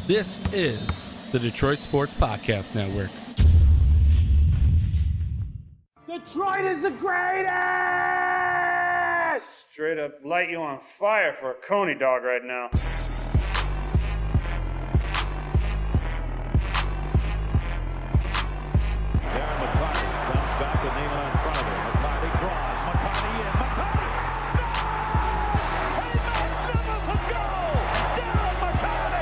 This is the Detroit Sports Podcast Network. Detroit is the greatest! Straight up light you on fire for a Coney dog right now. Darren McCarty comes back to Neiman in front of him. McCarty draws. McCarty in. McCarty scores! A magnificent goal! Darren McCarty!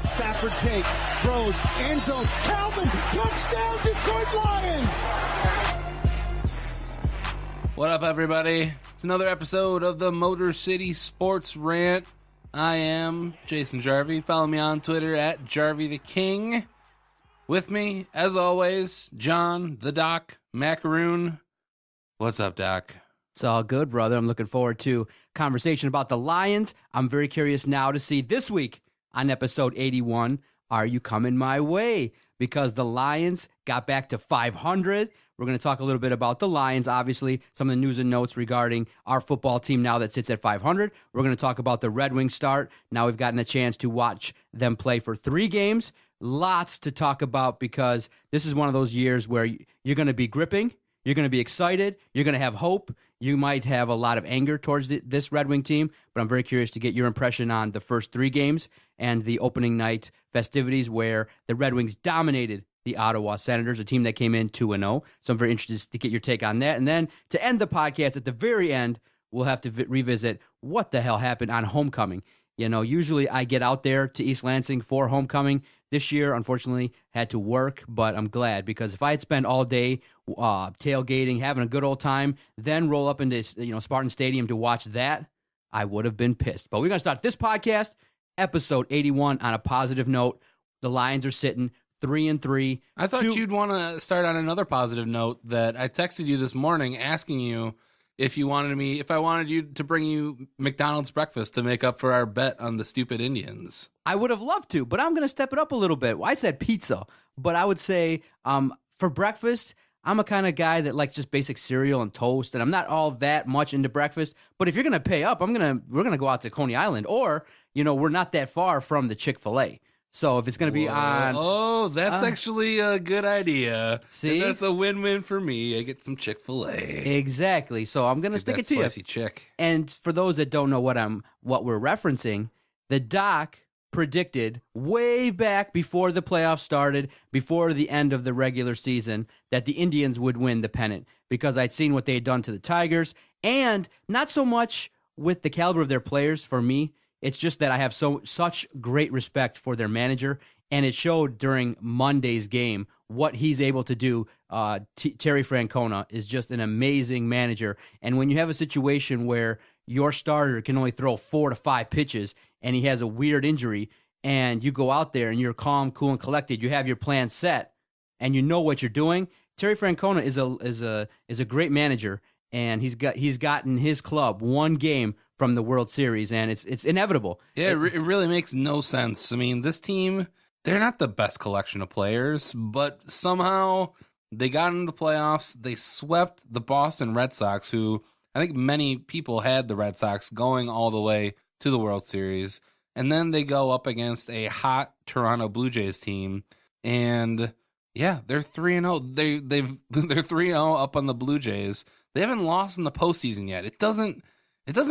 Stafford takes, throws, end zone, Calvin, touchdown, Detroit Lions! What up, everybody? It's another episode of the Motor City Sports Rant. I am Jason Jarvie. Follow me on Twitter at Jarvie the King. With me, as always, John, the Doc, Macaroon. What's up, Doc? It's all good, brother. I'm looking forward to conversation about the Lions. I'm very curious now to see this week on episode 81, Are You Coming My Way? Because the Lions got back to 500. We're going to talk a little bit about the Lions, obviously, some of the news and notes regarding our football team now that sits at 500. We're going to talk about the Red Wings start. Now we've gotten a chance to watch them play for 3 games. Lots to talk about because this is one of those years where you're going to be gripping, you're going to be excited, you're going to have hope. You might have a lot of anger towards this Red Wing team, but I'm very curious to get your impression on the first 3 games and the opening night festivities where the Red Wings dominated the Ottawa Senators, a team that came in 2-0. So I'm very interested to get your take on that. And then to end the podcast at the very end, we'll have to revisit what the hell happened on homecoming. You know, usually I get out there to East Lansing for homecoming. This year, unfortunately, had to work, but I'm glad because if I had spent all day tailgating, having a good old time, then roll up into Spartan Stadium to watch that, I would have been pissed. But we're going to start this podcast, episode 81, on a positive note. The Lions are sitting 3-3. I thought you'd want to start on another positive note that I texted you this morning asking you if I wanted you to bring you McDonald's breakfast to make up for our bet on the stupid Indians. I would have loved to, but I'm going to step it up a little bit. I said pizza, but I would say for breakfast, I'm a kind of guy that likes just basic cereal and toast, and I'm not all that much into breakfast. But if you're going to pay up, we're going to go out to Coney Island, or we're not that far from the Chick-fil-A. So if it's going to be on... Oh, that's actually a good idea. See? And that's a win-win for me. I get some Chick-fil-A. Exactly. So I'm going to stick it to you. Spicy chick. And for those that don't know what we're referencing, the doc predicted way back before the playoffs started, before the end of the regular season, that the Indians would win the pennant because I'd seen what they had done to the Tigers, and not so much with the caliber of their players for me. It's just that I have such great respect for their manager, and it showed during Monday's game what he's able to do. Terry Francona is just an amazing manager, and when you have a situation where your starter can only throw 4 to 5 pitches and he has a weird injury, and you go out there and you're calm, cool, and collected, you have your plan set, and you know what you're doing. Terry Francona is a great manager, and he's gotten his club 1 game from the World Series, and it's inevitable. Yeah, it really makes no sense. I mean, this team, they're not the best collection of players, but somehow they got into the playoffs. They swept the Boston Red Sox, who I think many people had the Red Sox going all the way to the World Series. And then they go up against a hot Toronto Blue Jays team, and yeah, they're 3-0. They're 3-0 up on the Blue Jays. They haven't lost in the postseason yet. It doesn't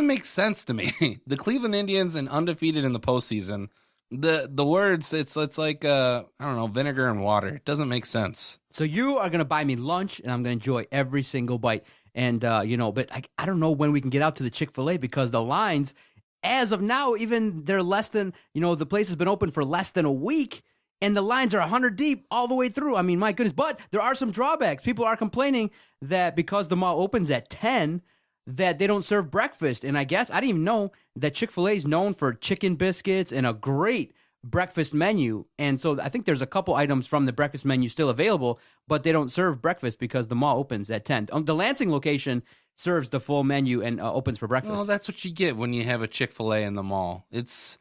make sense to me. The Cleveland Indians and undefeated in the postseason. The words, it's like I don't know, vinegar and water. It doesn't make sense. So you are going to buy me lunch, and I'm going to enjoy every single bite. And but I don't know when we can get out to the Chick-fil-A because the lines, as of now, even they're less than the place has been open for less than a week, and the lines are 100 deep all the way through. I mean, my goodness. But there are some drawbacks. People are complaining that because the mall opens at 10. That they don't serve breakfast. And I guess I didn't even know that Chick-fil-A is known for chicken biscuits and a great breakfast menu. And so I think there's a couple items from the breakfast menu still available, but they don't serve breakfast because the mall opens at 10. The Lansing location serves the full menu and opens for breakfast. Well, that's what you get when you have a Chick-fil-A in the mall. It's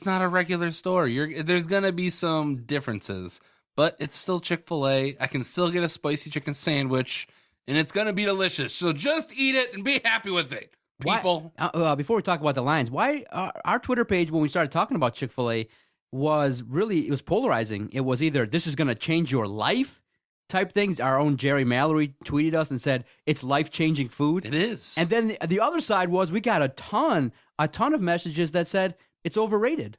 not a regular store. There's going to be some differences, but it's still Chick-fil-A. I can still get a spicy chicken sandwich and it's going to be delicious. So just eat it and be happy with it, people. Before we talk about the Lions, why our Twitter page when we started talking about Chick-fil-A was polarizing. It was either this is going to change your life type things. Our own Jerry Mallory tweeted us and said it's life-changing food. It is. And then the other side was we got a ton of messages that said it's overrated.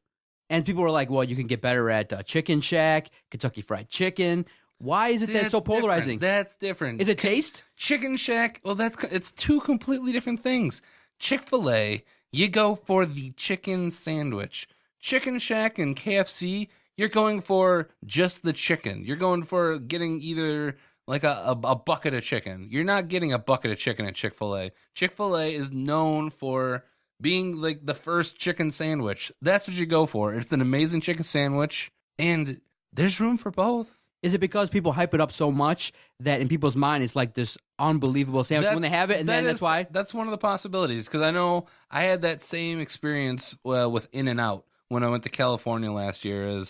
And people were like, well, you can get better at Chicken Shack, Kentucky Fried Chicken. Why is it that's so polarizing? That's different. Is it taste? Chicken Shack, well, it's two completely different things. Chick-fil-A, you go for the chicken sandwich. Chicken Shack and KFC, you're going for just the chicken. You're going for getting either like a bucket of chicken. You're not getting a bucket of chicken at Chick-fil-A. Chick-fil-A is known for being like the first chicken sandwich. That's what you go for. It's an amazing chicken sandwich, and there's room for both. Is it because people hype it up so much that in people's mind it's like this unbelievable sandwich when they have it, and then that's why? That's one of the possibilities, because I know I had that same experience with In-N-Out when I went to California last year.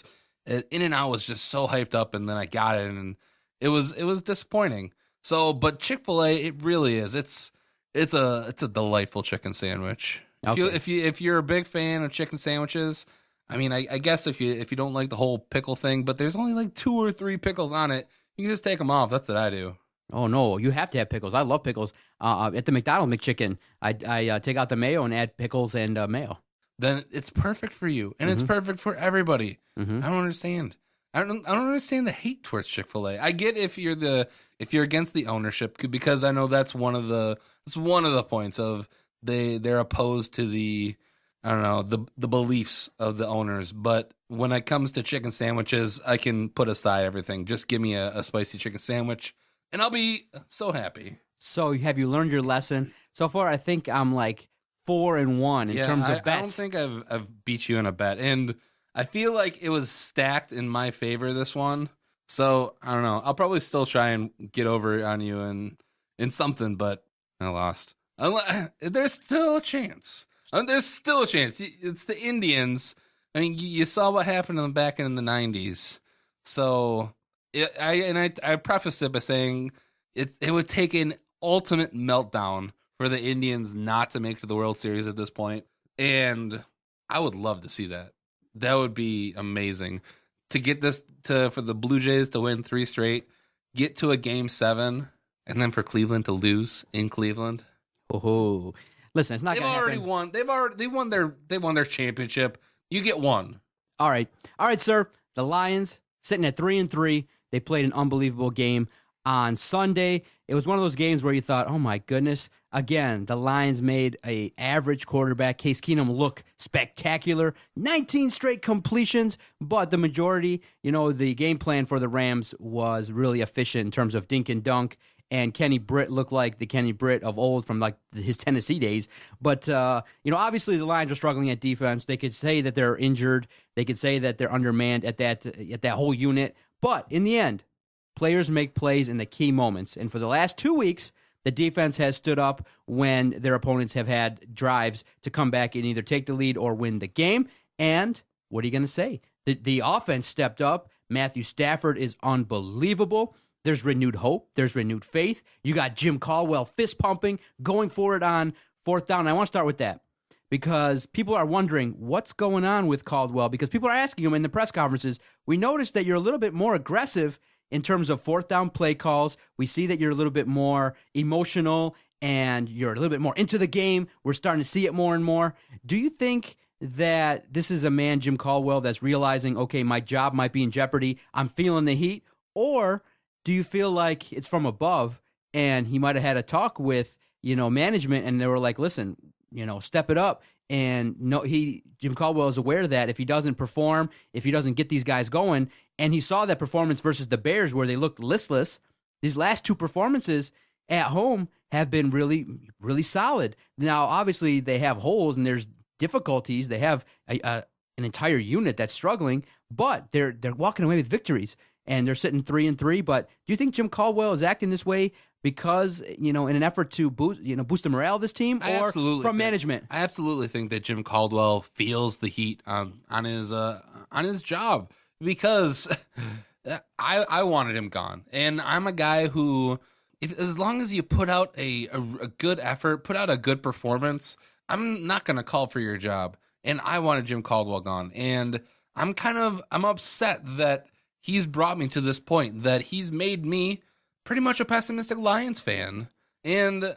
In-N-Out was just so hyped up, and then I got it, and it was disappointing. So, but Chick-fil-A, it really is. It's a delightful chicken sandwich. If you're a big fan of chicken sandwiches, I mean, I guess if you don't like the whole pickle thing, but there's only like 2 or 3 pickles on it, you can just take them off. That's what I do. Oh no, you have to have pickles. I love pickles. At the McDonald's McChicken, I take out the mayo and add pickles and mayo. Then it's perfect for you, and it's perfect for everybody. I don't understand. I don't understand the hate towards Chick-fil-A. I get if you're against the ownership, because I know that's one of the points of they're opposed to the beliefs of the owners. But when it comes to chicken sandwiches, I can put aside everything. Just give me a spicy chicken sandwich, and I'll be so happy. So have you learned your lesson? So far, I think I'm like 4-1 in terms of bets. I don't think I've beat you in a bet, and I feel like it was stacked in my favor this one. So I don't know. I'll probably still try and get over on you in something, but I lost. There's still a chance. There's still a chance. It's the Indians. I mean, you saw what happened in the back in the 90s. So I prefaced it by saying it would take an ultimate meltdown for the Indians not to make it to the World Series at this point. And I would love to see that. That would be amazing. To get for the Blue Jays to win 3 straight, get to a Game 7, and then for Cleveland to lose in Cleveland. Oh, listen, it's not going to happen. They won their championship. You get one. All right, sir. The Lions sitting at 3-3. They played an unbelievable game on Sunday. It was one of those games where you thought, "Oh my goodness!" Again, the Lions made a average quarterback, Case Keenum, look spectacular. 19 straight completions, but the majority, the game plan for the Rams was really efficient in terms of dink and dunk. And Kenny Britt looked like the Kenny Britt of old from like his Tennessee days. But, obviously the Lions are struggling at defense. They could say that they're injured. They could say that they're undermanned at that whole unit. But in the end, players make plays in the key moments. And for the last 2 weeks, the defense has stood up when their opponents have had drives to come back and either take the lead or win the game. And what are you going to say? The offense stepped up. Matthew Stafford is unbelievable. There's renewed hope. There's renewed faith. You got Jim Caldwell fist pumping, going for it on 4th down. And I want to start with that because people are wondering what's going on with Caldwell because people are asking him in the press conferences. We noticed that you're a little bit more aggressive in terms of 4th down play calls. We see that you're a little bit more emotional and you're a little bit more into the game. We're starting to see it more and more. Do you think that this is a man, Jim Caldwell, that's realizing, okay, my job might be in jeopardy. I'm feeling the heat. Or do you feel like it's from above and he might have had a talk with, management and they were like, listen, step it up. And Jim Caldwell is aware that if he doesn't perform, if he doesn't get these guys going, and he saw that performance versus the Bears where they looked listless, these last 2 performances at home have been really, really solid. Now, obviously, they have holes and there's difficulties. They have an entire unit that's struggling, but they're walking away with victories. And they're sitting 3-3. But do you think Jim Caldwell is acting this way because, in an effort to boost the morale of this team, or from management? I absolutely think that Jim Caldwell feels the heat on his job because I wanted him gone, and I'm a guy who, as long as you put out a good effort, put out a good performance, I'm not going to call for your job. And I wanted Jim Caldwell gone. And I'm upset that he's brought me to this point, that he's made me pretty much a pessimistic Lions fan. And,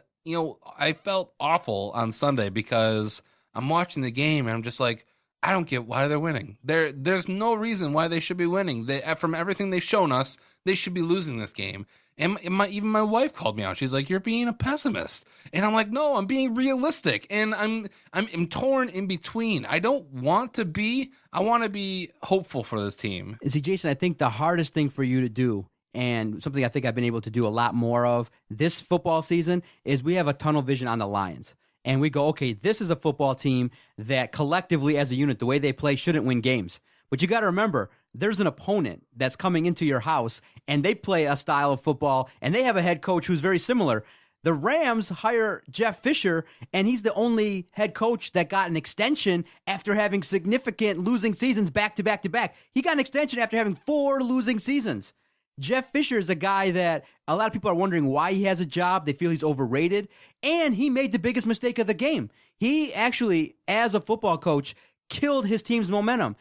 I felt awful on Sunday because I'm watching the game and I'm just like, I don't get why they're winning. There's no reason why they should be winning. From everything they've shown us, they should be losing this game. And even my wife called me out. She's like, "You're being a pessimist," and I'm like, "No, I'm being realistic." And I'm torn in between. I don't want to be. I want to be hopeful for this team. See, Jason, I think the hardest thing for you to do, and something I think I've been able to do a lot more of this football season, is we have a tunnel vision on the Lions. And we go, okay, this is a football team that collectively as a unit, the way they play, shouldn't win games. But you got to remember, there's an opponent that's coming into your house, and they play a style of football, and they have a head coach who's very similar. The Rams hire Jeff Fisher, and he's the only head coach that got an extension after having significant losing seasons back to back to back. He got an extension after having 4 losing seasons. Jeff Fisher is a guy that a lot of people are wondering why he has a job. They feel he's overrated, and he made the biggest mistake of the game. He actually, as a football coach, killed his team's momentum.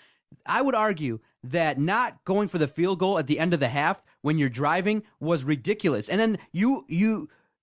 I would argue that not going for the field goal at the end of the half when you're driving was ridiculous. And then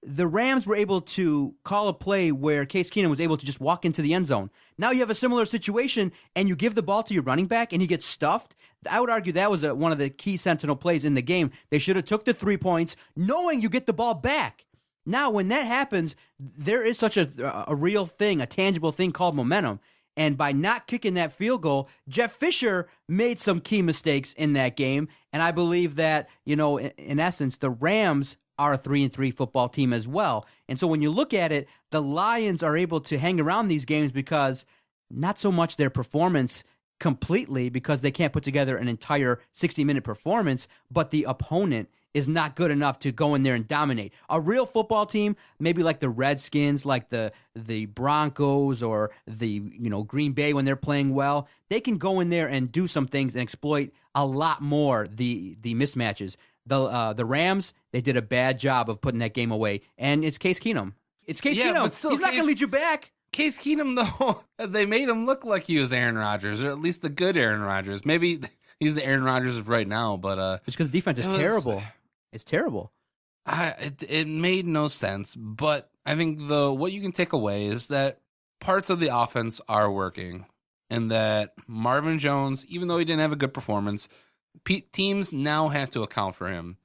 the Rams were able to call a play where Case Keenum was able to just walk into the end zone. Now you have a similar situation, and you give the ball to your running back, and he gets stuffed. I would argue that was one of the key sentinel plays in the game. They should have took the 3 points, knowing you get the ball back. Now, when that happens, there is such a real thing, a tangible thing called momentum. And by not kicking that field goal, Jeff Fisher made some key mistakes in that game. And I believe that, in essence, the Rams are a 3-3 football team as well. And so when you look at it, the Lions are able to hang around these games because not so much their performance completely, because they can't put together an entire 60-minute performance, but the opponent is not good enough to go in there and dominate. A real football team, maybe like the Redskins, like the Broncos, or the Green Bay when they're playing well, they can go in there and do some things and exploit a lot more the mismatches. The Rams, they did a bad job of putting that game away, and it's Case Keenum. It's Case Keenum. He's not going to lead you back. Case Keenum, though, they made him look like he was Aaron Rodgers, or at least the good Aaron Rodgers. Maybe he's the Aaron Rodgers of right now, but it's because the defense is terrible. It's terrible. It made no sense, but I think what you can take away is that parts of the offense are working, and that Marvin Jones, even though he didn't have a good performance, teams now have to account for him.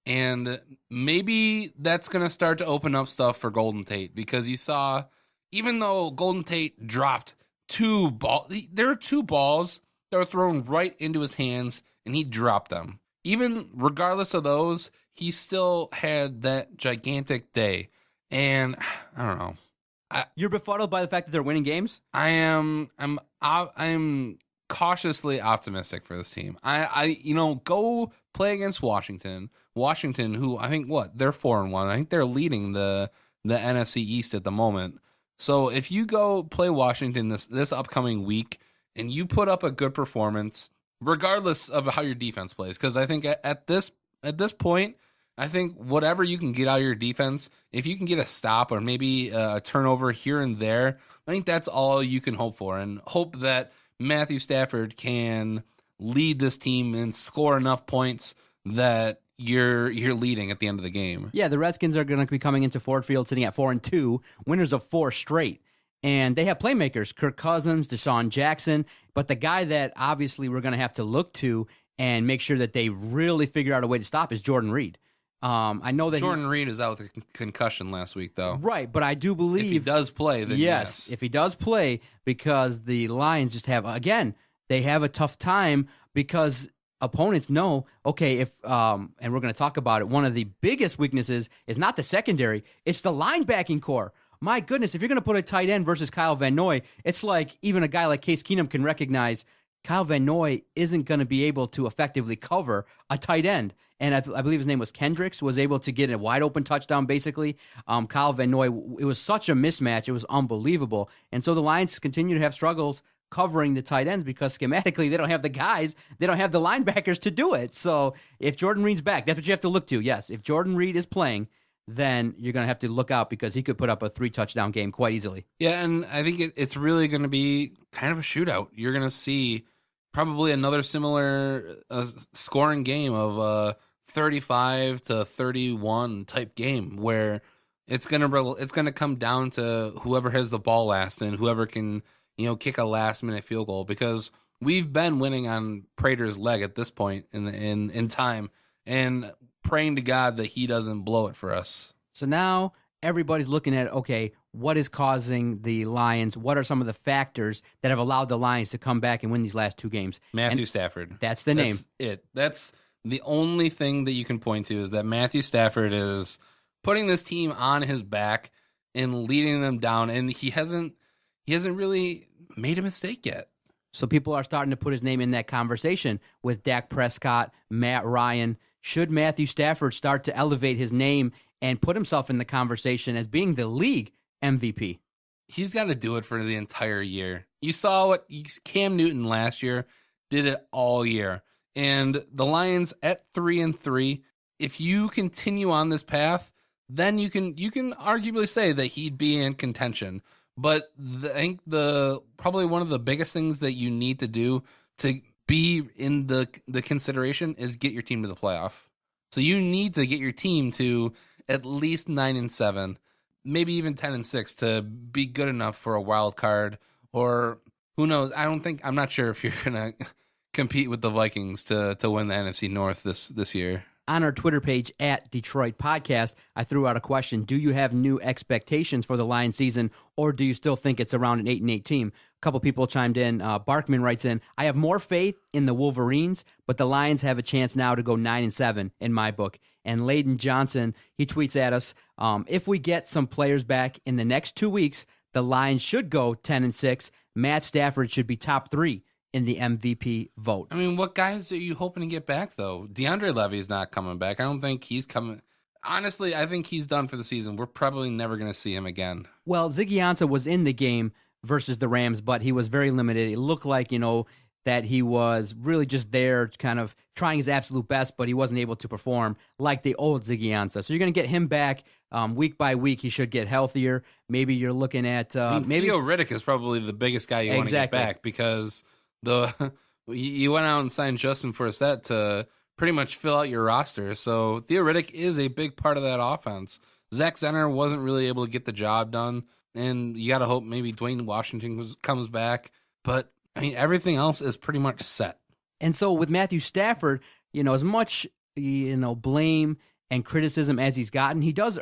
And maybe that's going to start to open up stuff for Golden Tate, because you saw, even though Golden Tate dropped 2 balls, there were 2 balls that were thrown right into his hands, and he dropped them. Even regardless of those, he still had that gigantic day. And I don't know. You're befuddled by the fact that they're winning games? I'm cautiously optimistic for this team. I go play against Washington. Washington, who I think they're 4-1. I think they're leading the NFC East at the moment. So if you go play Washington this upcoming week and you put up a good performance, regardless of how your defense plays, because I think at this point, I think whatever you can get out of your defense, if you can get a stop or maybe a turnover here and there, I think that's all you can hope for, and hope that Matthew Stafford can lead this team and score enough points that you're leading at the end of the game. Yeah, the Redskins are going to be coming into Ford Field sitting at 4-2, winners of 4 straight. And they have playmakers, Kirk Cousins, Deshaun Jackson, but the guy that obviously we're going to have to look to and make sure that they really figure out a way to stop is Jordan Reed. I know that Jordan Reed is out with a concussion last week, though. Right, but I do believe if he does play, then yes. If he does play, because the Lions just have, again, they have a tough time because opponents know, okay, if and we're going to talk about it, one of the biggest weaknesses is not the secondary, it's the linebacking core. My goodness, if you're going to put a tight end versus Kyle Van Noy, it's like even a guy like Case Keenum can recognize Kyle Van Noy isn't going to be able to effectively cover a tight end. And I believe his name was Kendricks, was able to get a wide-open touchdown, basically. Kyle Van Noy, it was such a mismatch. It was unbelievable. And so the Lions continue to have struggles covering the tight ends because schematically they don't have the guys, they don't have the linebackers to do it. So if Jordan Reed's back, that's what you have to look to. Yes, if Jordan Reed is playing, then you're going to have to look out because he could put up a 3-touchdown game quite easily. Yeah, and I think it's really going to be kind of a shootout. You're going to see probably another similar scoring game of 35 to 31 type game where it's going to come down to whoever has the ball last and whoever can, kick a last-minute field goal, because we've been winning on Prater's leg at this point in time, and praying to God that he doesn't blow it for us. So now everybody's looking at, okay, what is causing the Lions? What are some of the factors that have allowed the Lions to come back and win these last 2 games? Matthew Stafford. That's the name. That's the only thing that you can point to, is that Matthew Stafford is putting this team on his back and leading them down, and he hasn't really made a mistake yet. So people are starting to put his name in that conversation with Dak Prescott, Matt Ryan. Should Matthew Stafford start to elevate his name and put himself in the conversation as being the league MVP? He's got to do it for the entire year. You saw what Cam Newton last year did it all year. And the Lions at 3-3, if you continue on this path, then you can arguably say that he'd be in contention. But I think probably one of the biggest things that you need to do to be in the consideration is get your team to the playoff. So you need to get your team to at least 9-7, maybe even 10-6 to be good enough for a wild card, or who knows? I'm not sure if you're gonna compete with the Vikings to win the NFC North this year. On our Twitter page at Detroit Podcast, I threw out a question. Do you have new expectations for the Lions season, or do you still think it's around an 8-8 team? A couple people chimed in. Barkman writes in, I have more faith in the Wolverines, but the Lions have a chance now to go 9-7 in my book. And Layden Johnson, he tweets at us, if we get some players back in the next 2 weeks, the Lions should go 10-6. Matt Stafford should be top 3 in the MVP vote. I mean, what guys are you hoping to get back, though? DeAndre Levy's not coming back. I don't think he's coming. Honestly, I think he's done for the season. We're probably never going to see him again. Well, Ziggy Ansah was in the game versus the Rams, but he was very limited. It looked like, that he was really just there kind of trying his absolute best, but he wasn't able to perform like the old Ziggy Ansah. So you're going to get him back week by week. He should get healthier. Maybe you're looking at... maybe Theo Riddick is probably the biggest guy you want to get back, because... you went out and signed Justin Forsett to pretty much fill out your roster. So Theo Riddick is a big part of that offense. Zach Zenner wasn't really able to get the job done, and you got to hope maybe Dwayne Washington comes back. But I mean, everything else is pretty much set. And so with Matthew Stafford, as much blame and criticism as he's gotten, he has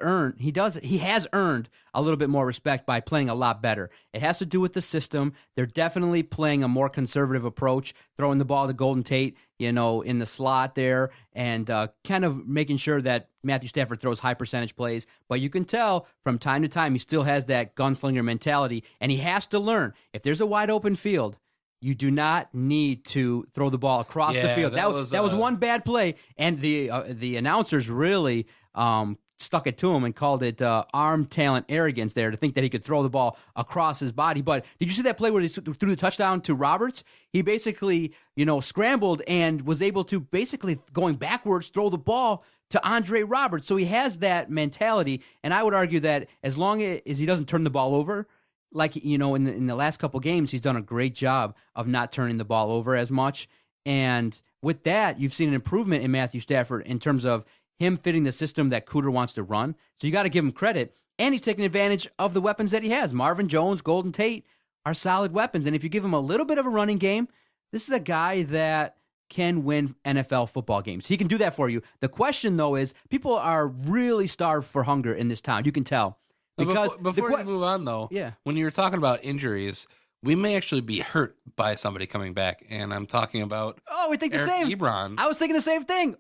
earned a little bit more respect by playing a lot better. It has to do with the system. They're definitely playing a more conservative approach, throwing the ball to Golden Tate, in the slot there, and kind of making sure that Matthew Stafford throws high percentage plays. But you can tell from time to time he still has that gunslinger mentality, and he has to learn. If there's a wide open field, you do not need to throw the ball across the field. That was one bad play, and the announcers really stuck it to him and called it arm talent arrogance there to think that he could throw the ball across his body. But did you see that play where he threw the touchdown to Roberts? He basically, scrambled and was able to basically going backwards throw the ball to Andre Roberts. So he has that mentality, and I would argue that as long as he doesn't turn the ball over, like, in the last couple games, he's done a great job of not turning the ball over as much. And with that, you've seen an improvement in Matthew Stafford in terms of him fitting the system that Cooter wants to run. So you got to give him credit. And he's taking advantage of the weapons that he has. Marvin Jones, Golden Tate are solid weapons. And if you give him a little bit of a running game, this is a guy that can win NFL football games. He can do that for you. The question, though, is people are really starved for hunger in this town. You can tell. Because before we move on, though, when you were talking about injuries, we may actually be hurt by somebody coming back, and I'm talking about we think Eric the same. Ebron. I was thinking the same thing.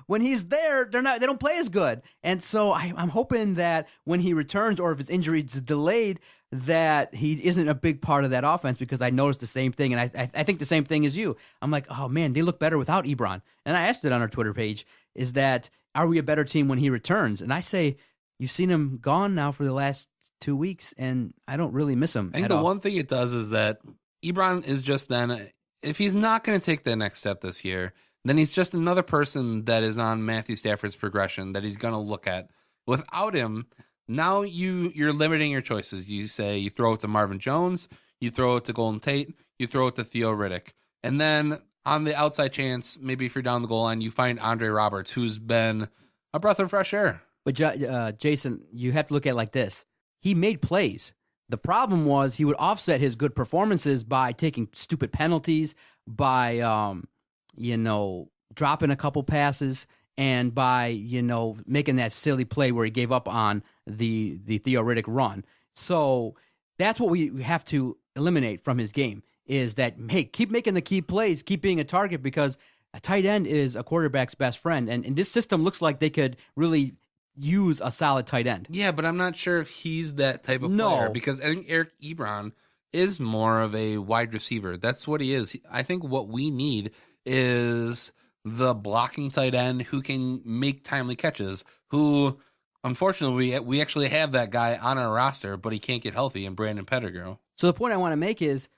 When he's there, they don't play as good, and so I'm hoping that when he returns, or if his injury is delayed, that he isn't a big part of that offense, because I noticed the same thing, and I think the same thing as you. I'm like, oh man, they look better without Ebron, and I asked it on our Twitter page: is that are we a better team when he returns? And I say, you've seen him gone now for the last 2 weeks, and I don't really miss him. I think one thing it does is that Ebron is just then, if he's not going to take the next step this year, then he's just another person that is on Matthew Stafford's progression that he's going to look at Without him, now you're limiting your choices. You say you throw it to Marvin Jones, you throw it to Golden Tate, you throw it to Theo Riddick. And then on the outside chance, maybe if you're down the goal line, you find Andre Roberts, who's been a breath of fresh air. But Jason, you have to look at it like this. He made plays. The problem was he would offset his good performances by taking stupid penalties, by, dropping a couple passes, and by, making that silly play where he gave up on the Theo Riddick run. So that's what we have to eliminate from his game is that, hey, keep making the key plays, keep being a target, because a tight end is a quarterback's best friend. And this system looks like they could really use a solid tight end. Yeah, but I'm not sure if he's that type of player, because I think Eric Ebron is more of a wide receiver. That's what he is. I think what we need is the blocking tight end who can make timely catches, who, unfortunately, we actually have that guy on our roster, but he can't get healthy in Brandon Pettigrew. So the point I want to make is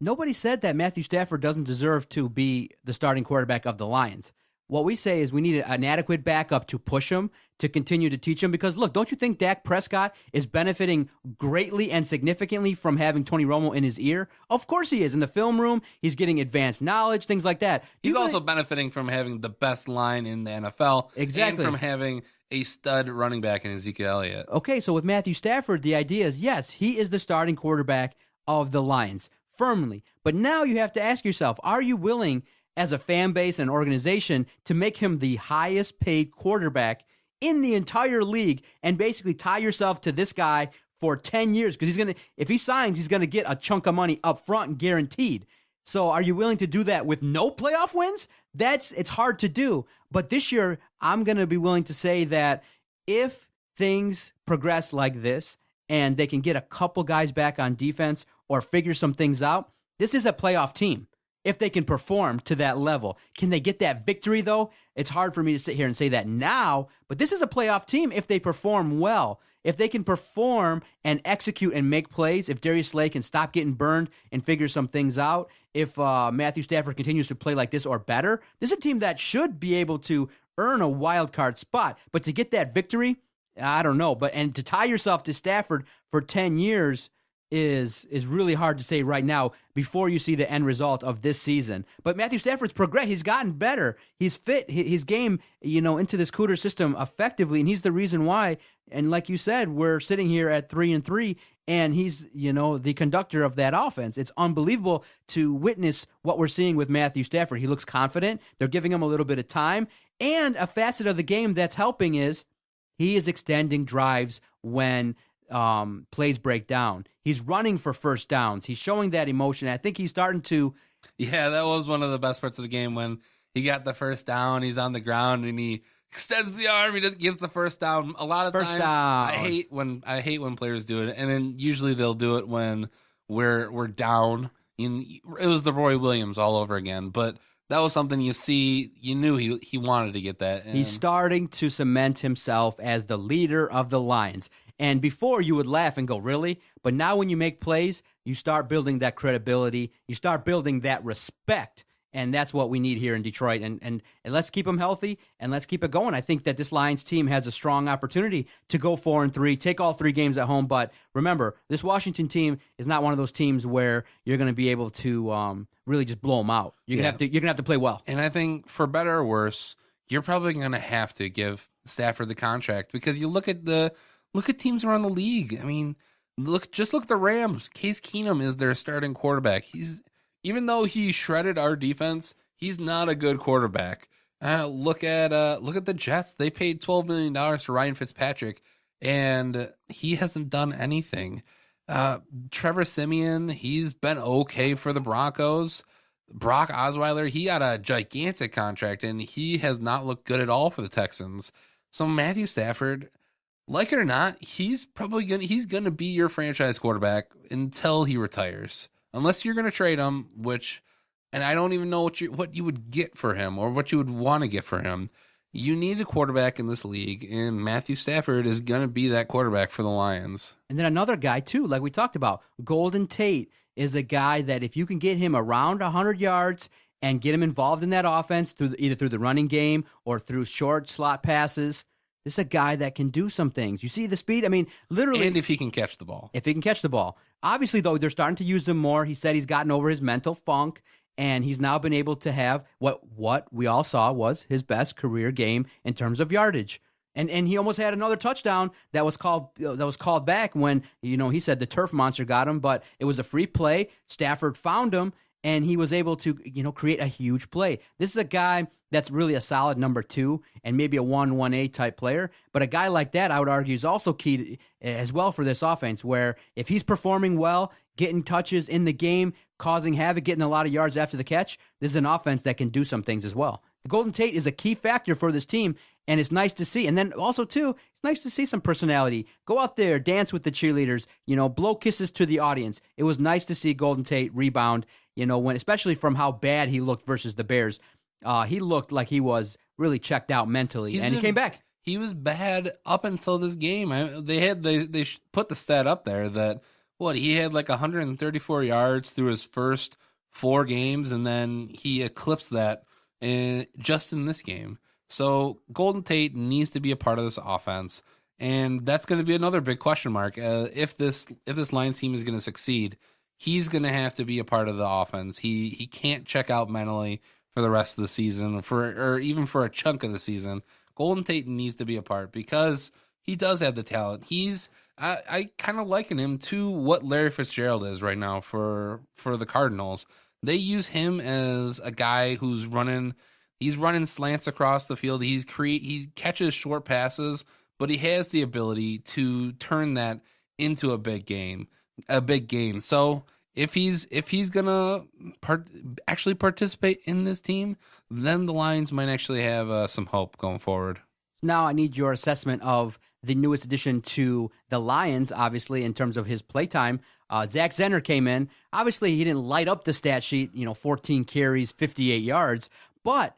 nobody said that Matthew Stafford doesn't deserve to be the starting quarterback of the Lions. What we say is we need an adequate backup to push him, to continue to teach him. Because, look, don't you think Dak Prescott is benefiting greatly and significantly from having Tony Romo in his ear? Of course he is. In the film room, he's getting advanced knowledge, things like that. He's also benefiting from having the best line in the NFL. Exactly. And from having a stud running back in Ezekiel Elliott. Okay, so with Matthew Stafford, the idea is, yes, he is the starting quarterback of the Lions, firmly. But now you have to ask yourself, are you willing, as a fan base and organization, to make him the highest paid quarterback in the entire league and basically tie yourself to this guy for 10 years? Because if he signs, he's going to get a chunk of money up front and guaranteed. So are you willing to do that with no playoff wins? It's hard to do. But this year, I'm going to be willing to say that if things progress like this and they can get a couple guys back on defense or figure some things out, this is a playoff team. If they can perform to that level. Can they get that victory, though? It's hard for me to sit here and say that now, but this is a playoff team if they perform well. If they can perform and execute and make plays, if Darius Slay can stop getting burned and figure some things out, if Matthew Stafford continues to play like this or better, this is a team that should be able to earn a wild card spot. But to get that victory, I don't know. And to tie yourself to Stafford for 10 years is really hard to say right now before you see the end result of this season. But Matthew Stafford's progressed. He's gotten better. He's fit his game, into this Cooter system effectively, and he's the reason why. And like you said, we're sitting here at 3-3, and he's, the conductor of that offense. It's unbelievable to witness what we're seeing with Matthew Stafford. He looks confident. They're giving him a little bit of time. And a facet of the game that's helping is he is extending drives when plays break down. He's running for first downs. He's showing that emotion. I think he's starting to. Yeah, that was one of the best parts of the game when he got the first down. He's on the ground and he extends the arm. He just gives the first down. A lot of first times, down. I hate when players do it, and then usually they'll do it when we're down. It was the Roy Williams all over again, but that was something you knew he wanted to get that. And he's starting to cement himself as the leader of the Lions. And before you would laugh and go, really? But now when you make plays, you start building that credibility. You start building that respect. And that's what we need here in Detroit. And let's keep them healthy and let's keep it going. I think that this Lions team has a strong opportunity to go 4-3, take all 3 games at home. But remember, this Washington team is not one of those teams where you're going to be able to really just blow them out. You're gonna have to play well. And I think for better or worse, you're probably going to have to give Stafford the contract because you look at teams around the league. I mean, look at the Rams. Case Keenum is their starting quarterback. Even though he shredded our defense, he's not a good quarterback. Look at the Jets. They paid $12 million to Ryan Fitzpatrick, and he hasn't done anything. Trevor Siemian, he's been okay for the Broncos. Brock Osweiler, he got a gigantic contract, and he has not looked good at all for the Texans. So Matthew Stafford, like it or not, he's gonna be your franchise quarterback until he retires. Unless you're going to trade him, and I don't even know what you would get for him or what you would want to get for him. You need a quarterback in this league, and Matthew Stafford is going to be that quarterback for the Lions. And then another guy, too, like we talked about, Golden Tate is a guy that if you can get him around 100 yards and get him involved in that offense either through the running game or through short slot passes, This is a guy that can do some things. You see the speed? I mean, literally. And if he can catch the ball. If he can catch the ball. Obviously, though, they're starting to use him more. He said he's gotten over his mental funk, and he's now been able to have what we all saw was his best career game in terms of yardage. And he almost had another touchdown that was called back when, he said the turf monster got him, but it was a free play. Stafford found him, and he was able to, create a huge play. This is a guy that's really a solid number 2 and maybe a 1-1A type player. But a guy like that, I would argue, is also key as well for this offense, where if he's performing well, getting touches in the game, causing havoc, getting a lot of yards after the catch, this is an offense that can do some things as well. Golden Tate is a key factor for this team, and it's nice to see. And then also, too, it's nice to see some personality. Go out there, dance with the cheerleaders, blow kisses to the audience. It was nice to see Golden Tate rebound, when especially from how bad he looked versus the Bears. He looked like he was really checked out mentally, and he came back. He was bad up until this game. They put the stat up there that he had like 134 yards through his first 4 games, and then he eclipsed that just in this game. So Golden Tate needs to be a part of this offense, and that's going to be another big question mark. If this Lions team is going to succeed, he's going to have to be a part of the offense. He can't check out mentally for the rest of the season, or even for a chunk of the season. Golden Tate needs to be a part because he does have the talent. I kind of liken him to what Larry Fitzgerald is right now for the Cardinals. They use him as a guy who's running slants across the field. He catches short passes, but he has the ability to turn that into a big game. So if he's gonna actually participate in this team, then the Lions might actually have some hope going forward. Now I need your assessment of the newest addition to the Lions, obviously, in terms of his playtime. Zach Zenner came in. Obviously, he didn't light up the stat sheet, 14 carries, 58 yards, but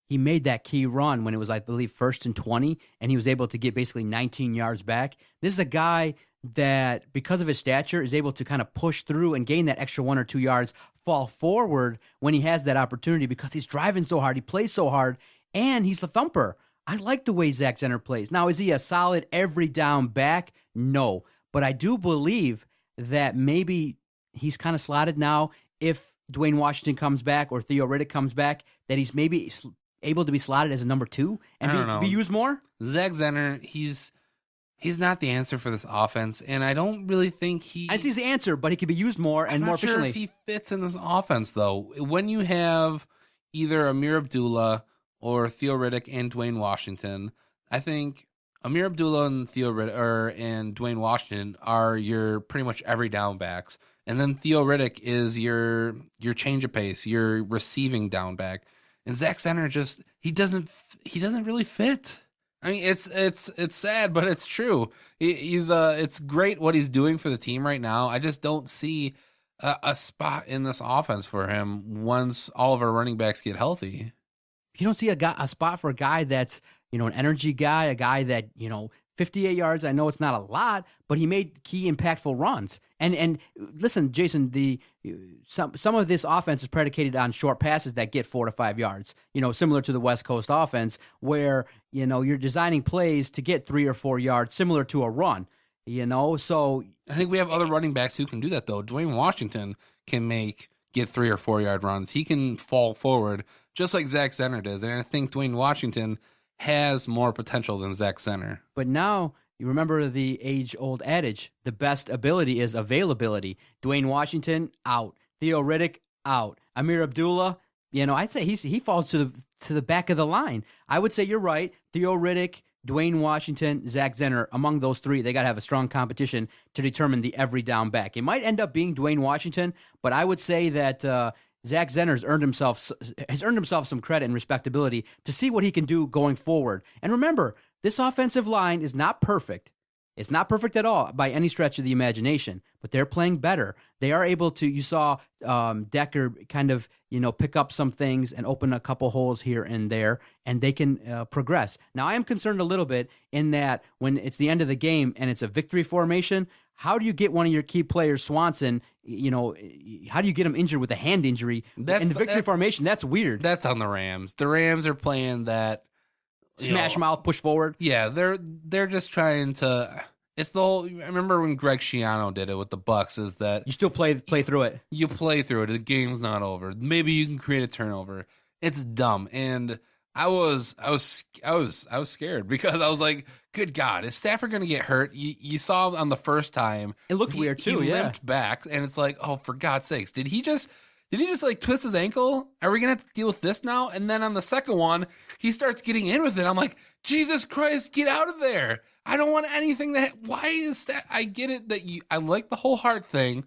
he made that key run when it was, I believe, 1st and 20, and he was able to get basically 19 yards back. This is a guy that, because of his stature, is able to kind of push through and gain that extra 1 or 2 yards, fall forward when he has that opportunity because he's driving so hard, he plays so hard, and he's the thumper. I like the way Zach Zenner plays. Now, is he a solid every down back? No. But I do believe that maybe he's kind of slotted now if Dwayne Washington comes back or Theo Riddick comes back, that he's maybe able to be slotted as a number 2 and be used more? Zach Zenner, he's not the answer for this offense, and I don't really think I think he's the answer, but he could be used more and more efficiently. I'm not sure if he fits in this offense, though. When you have either Amir Abdullah or Theo Riddick and Dwayne Washington, I think Amir Abdullah and and Dwayne Washington are your pretty much every down backs, and then Theo Riddick is your change of pace, your receiving down back, and Zach Zenner he doesn't really fit. I mean, it's sad, but it's true. It's great what he's doing for the team right now. I just don't see a spot in this offense for him once all of our running backs get healthy. You don't see a spot for a guy that's, an energy guy, a guy that, 58 yards. I know it's not a lot, but he made key impactful runs. And listen, Jason, some of this offense is predicated on short passes that get 4 to 5 yards, similar to the West Coast offense where, you're designing plays to get 3 or 4 yards, similar to a run, so I think we have other running backs who can do that though. Dwayne Washington can get 3 or 4 yard runs. He can fall forward just like Zach Zenner does. And I think Dwayne Washington has more potential than Zach Zenner. But now you remember the age-old adage, the best ability is availability. Dwayne Washington, out. Theo Riddick, out. Amir Abdullah, I'd say he falls to the back of the line. I would say you're right. Theo Riddick, Dwayne Washington, Zach Zenner, among those 3, they got to have a strong competition to determine the every down back. It might end up being Dwayne Washington, but I would say that Zach Zenner has earned himself some credit and respectability to see what he can do going forward. And remember, this offensive line is not perfect. It's not perfect at all by any stretch of the imagination, but they're playing better. They are able to, you saw Decker kind of, pick up some things and open a couple holes here and there, and they can progress. Now, I am concerned a little bit in that when it's the end of the game and it's a victory formation, how do you get one of your key players, Swanson, how do you get him injured with a hand injury in the victory formation? That's weird. That's on the Rams. The Rams are playing that smash mouth, push forward. Yeah, they're just trying to. It's the whole. I remember when Greg Schiano did it with the Bucks. Is that you still play through it? You play through it. The game's not over. Maybe you can create a turnover. It's dumb, and I was scared because I was like, "Good God, is Stafford going to get hurt?" You saw on the first time, it looked weird too. He limped back, and it's like, "Oh, for God's sakes, did he just like twist his ankle? Are we gonna have to deal with this now?" And then on the second one, he starts getting in with it. I'm like, Jesus Christ, get out of there! I don't want anything that. Why is that? I get it that I like the whole heart thing,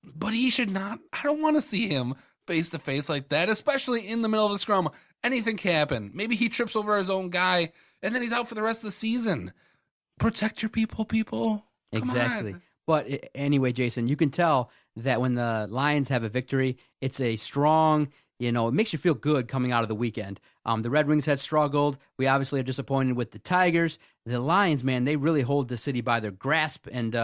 but he should not. I don't want to see him face to face like that, especially in the middle of a scrum. Anything can happen. Maybe he trips over his own guy, and then he's out for the rest of the season. Protect your people. Come exactly. on. But anyway, Jason, you can tell that when the Lions have a victory, it's a strong, it makes you feel good coming out of the weekend. The Red Wings had struggled. We obviously are disappointed with the Tigers. The Lions, man, they really hold the city by their grasp, and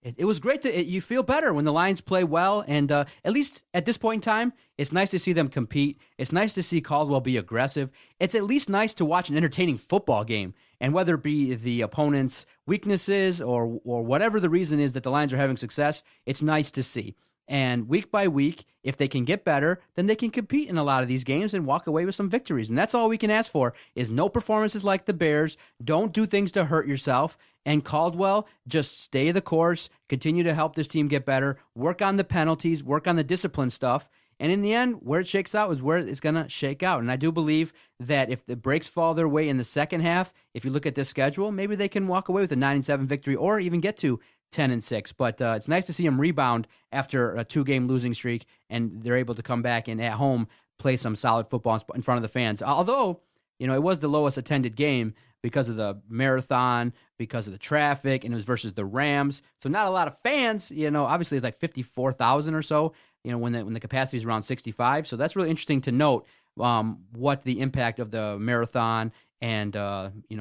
it was great you feel better when the Lions play well, and at least at this point in time, it's nice to see them compete. It's nice to see Caldwell be aggressive. It's at least nice to watch an entertaining football game, and whether it be the opponent's weaknesses or whatever the reason is that the Lions are having success, it's nice to see. And week by week, if they can get better, then they can compete in a lot of these games and walk away with some victories. And that's all we can ask for is no performances like the Bears. Don't do things to hurt yourself. And Caldwell, just stay the course, continue to help this team get better, work on the penalties, work on the discipline stuff. And in the end, where it shakes out is where it's going to shake out. And I do believe that if the breaks fall their way in the second half, if you look at this schedule, maybe they can walk away with a 9-7 victory or even get to 10-6, but it's nice to see them rebound after a 2-game losing streak, and they're able to come back and at home play some solid football in front of the fans. Although, it was the lowest attended game because of the marathon, because of the traffic, and it was versus the Rams. So not a lot of fans. Obviously it's like 54,000 or so. When the capacity is around 65. So that's really interesting to note what the impact of the marathon and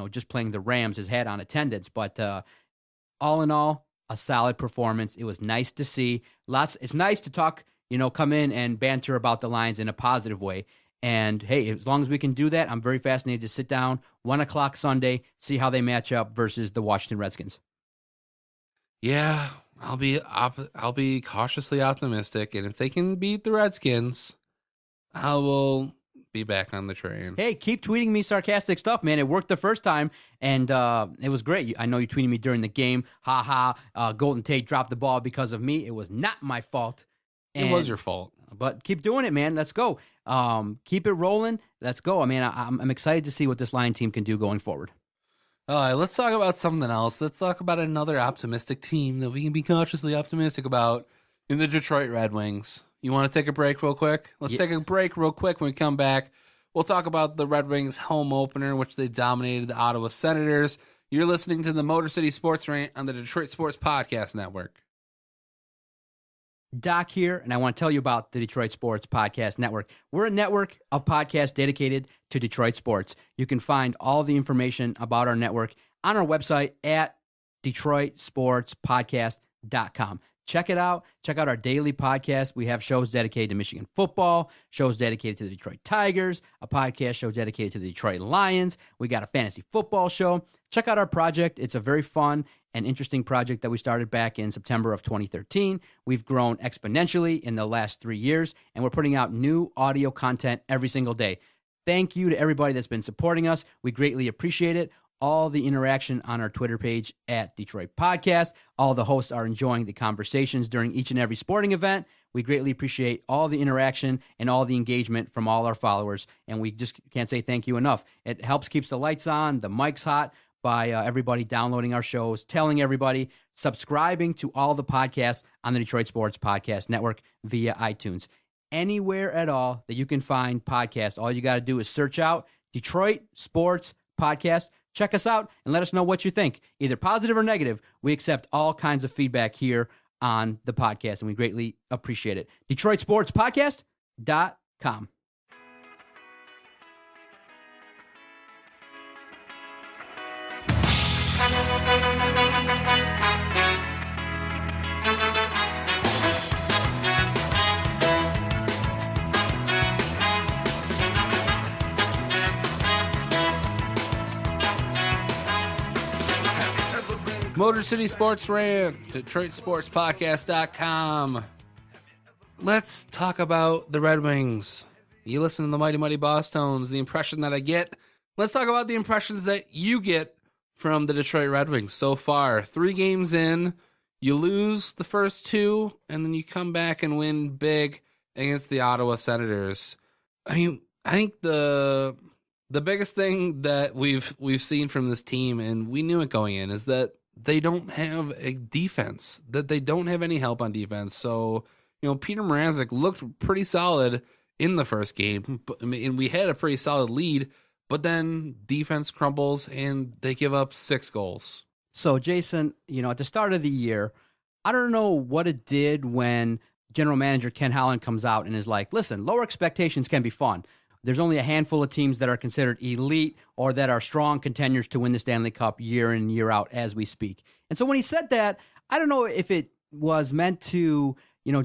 just playing the Rams has had on attendance. But all in all, a solid performance. It was nice to see. It's nice to talk, come in and banter about the Lions in a positive way. And hey, as long as we can do that, I'm very fascinated to sit down 1:00 Sunday, see how they match up versus the Washington Redskins. Yeah, I'll be cautiously optimistic, and if they can beat the Redskins, I will be back on the train. Hey, keep tweeting me sarcastic stuff, man. It worked the first time, and it was great. I know you tweeted me during the game. Golden Tate dropped the ball because of me. It was not my fault. It was your fault. But keep doing it, man. Let's go. Keep it rolling. Let's go. I mean, I'm excited to see what this Lion team can do going forward. All right, let's talk about something else. Let's talk about another optimistic team that we can be cautiously optimistic about in the Detroit Red Wings. You want to take a break real quick? Let's take a break real quick. When we come back, we'll talk about the Red Wings home opener, which they dominated the Ottawa Senators. You're listening to the Motor City Sports Rant on the Detroit Sports Podcast Network. Doc here, and I want to tell you about the Detroit Sports Podcast Network. We're a network of podcasts dedicated to Detroit sports. You can find all the information about our network on our website at DetroitSportsPodcast.com. Check it out. Check out our daily podcast. We have shows dedicated to Michigan football, shows dedicated to the Detroit Tigers, a podcast show dedicated to the Detroit Lions. We got a fantasy football show. Check out our project. It's a very fun and interesting project that we started back in September of 2013. We've grown exponentially in the last 3 years, and we're putting out new audio content every single day. Thank you to everybody that's been supporting us. We greatly appreciate it. All the interaction on our Twitter page at Detroit Podcast. All the hosts are enjoying the conversations during each and every sporting event. We greatly appreciate all the interaction and all the engagement from all our followers, and we just can't say thank you enough. It helps keeps the lights on, the mics hot, by everybody downloading our shows, telling everybody, subscribing to all the podcasts on the Detroit Sports Podcast Network via iTunes. Anywhere at all that you can find podcasts, all you got to do is search out Detroit Sports Podcast. Check us out and let us know what you think, either positive or negative. We accept all kinds of feedback here on the podcast, and we greatly appreciate it. DetroitSportsPodcast.com. Motor City Sports Rant, DetroitSportsPodcast.com. Let's talk about the Red Wings. You listen to the Mighty Mighty Boss Tones, the impression that I get. Let's talk about the impressions that you get from the Detroit Red Wings so far. 3 games in, you lose the first 2, and then you come back and win big against the Ottawa Senators. I mean, I think the biggest thing that we've seen from this team, and we knew it going in, is that they don't have a defense, that they don't have any help on defense. So, Peter Mrazek looked pretty solid in the first game, and we had a pretty solid lead, but then defense crumbles and they give up 6 goals. So, Jason, at the start of the year, I don't know what it did when general manager Ken Holland comes out and is like, listen, lower expectations can be fun. There's only a handful of teams that are considered elite or that are strong contenders to win the Stanley Cup year in, year out as we speak. And so when he said that, I don't know if it was meant to,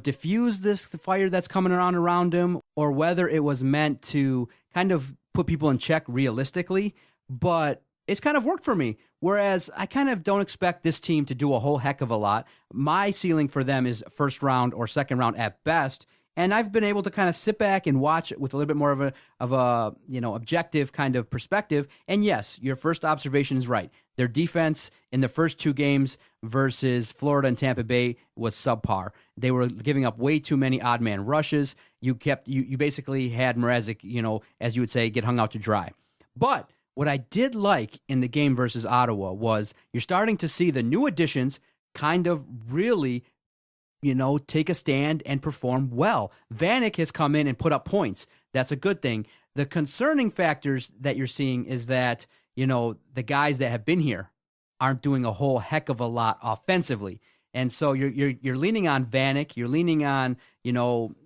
diffuse this fire that's coming around him, or whether it was meant to kind of put people in check realistically, but it's kind of worked for me. Whereas I kind of don't expect this team to do a whole heck of a lot. My ceiling for them is first round or second round at best. And I've been able to kind of sit back and watch it with a little bit more of a objective kind of perspective. And yes, your first observation is right. Their defense in the first 2 games versus Florida and Tampa Bay was subpar. They were giving up way too many odd man rushes. You basically had Mrazek, as you would say, get hung out to dry. But what I did like in the game versus Ottawa was you're starting to see the new additions kind of really take a stand and perform well. Vanek has come in and put up points. That's a good thing. The concerning factors that you're seeing is that, the guys that have been here aren't doing a whole heck of a lot offensively. And so you're leaning on Vanek, you're leaning on,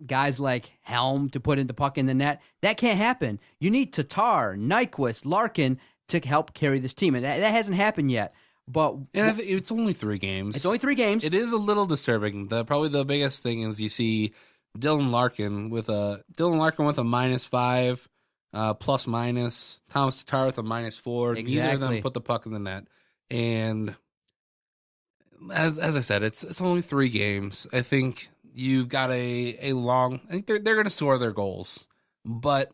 guys like Helm to put in the puck in the net. That can't happen. You need Tatar, Nyquist, Larkin to help carry this team. And that hasn't happened yet. And I think it's only 3 games. It's only 3 games. It is a little disturbing. Probably the biggest thing is you see Dylan Larkin with a -5, plus minus. Thomas Tatar with a -4. Exactly. Neither of them put the puck in the net. And as I said, it's only 3 games. I think you've got a long. I think they're going to score their goals, but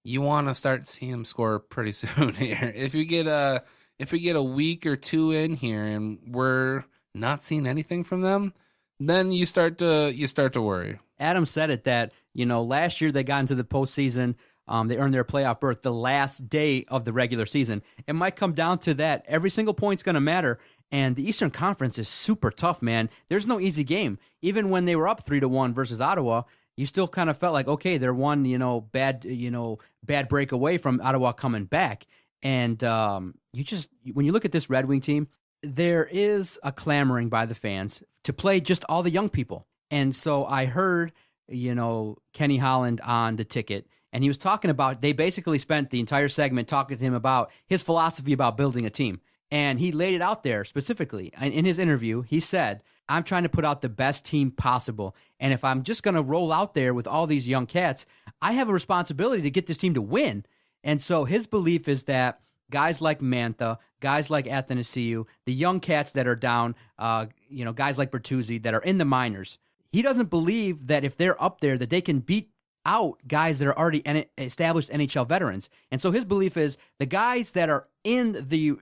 you want to start seeing them score pretty soon here. If we get a week or 2 in here and we're not seeing anything from them, then you start to worry. Adam said it that, last year they got into the postseason. They earned their playoff berth the last day of the regular season. It might come down to that. Every single point's going to matter. And the Eastern Conference is super tough, man. There's no easy game. Even when they were up 3-1 versus Ottawa, you still kind of felt like, okay, they're one, bad break away from Ottawa coming back. And when you look at this Red Wing team, there is a clamoring by the fans to play just all the young people. And so I heard, Kenny Holland on the ticket, and he was talking about, they basically spent the entire segment talking to him about his philosophy about building a team. And he laid it out there specifically. In his interview, he said, I'm trying to put out the best team possible. And if I'm just going to roll out there with all these young cats, I have a responsibility to get this team to win. And so his belief is that guys like Mantha, guys like Athanasiou, the young cats that are down, guys like Bertuzzi that are in the minors, he doesn't believe that if they're up there that they can beat out guys that are already established NHL veterans. And so his belief is the guys that are the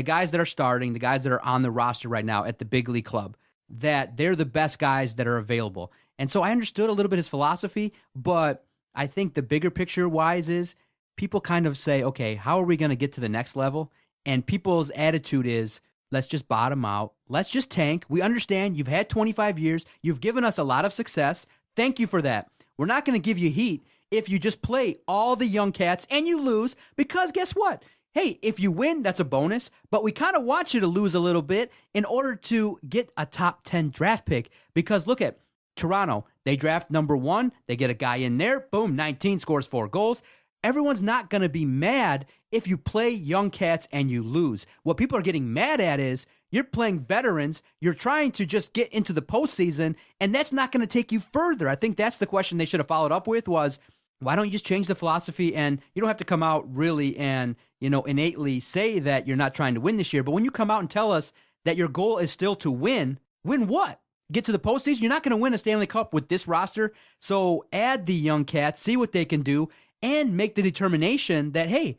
guys that are starting, the guys that are on the roster right now at the big league club, that they're the best guys that are available. And so I understood a little bit his philosophy, but I think the bigger picture wise is people kind of say, okay, how are we going to get to the next level? And people's attitude is, let's just bottom out. Let's just tank. We understand you've had 25 years. You've given us a lot of success. Thank you for that. We're not going to give you heat if you just play all the young cats and you lose, because guess what? Hey, if you win, that's a bonus, but we kind of want you to lose a little bit in order to get a top 10 draft pick. Because look at Toronto. They draft number 1. They get a guy in there. Boom, 19, scores 4 goals. Everyone's not going to be mad if you play young cats and you lose. What people are getting mad at is you're playing veterans, you're trying to just get into the postseason, and that's not going to take you further. I think that's the question they should have followed up with was, why don't you just change the philosophy? And you don't have to come out really and, innately say that you're not trying to win this year. But when you come out and tell us that your goal is still to win what? Get to the postseason? You're not going to win a Stanley Cup with this roster. So add the young cats, see what they can do, and make the determination that, hey,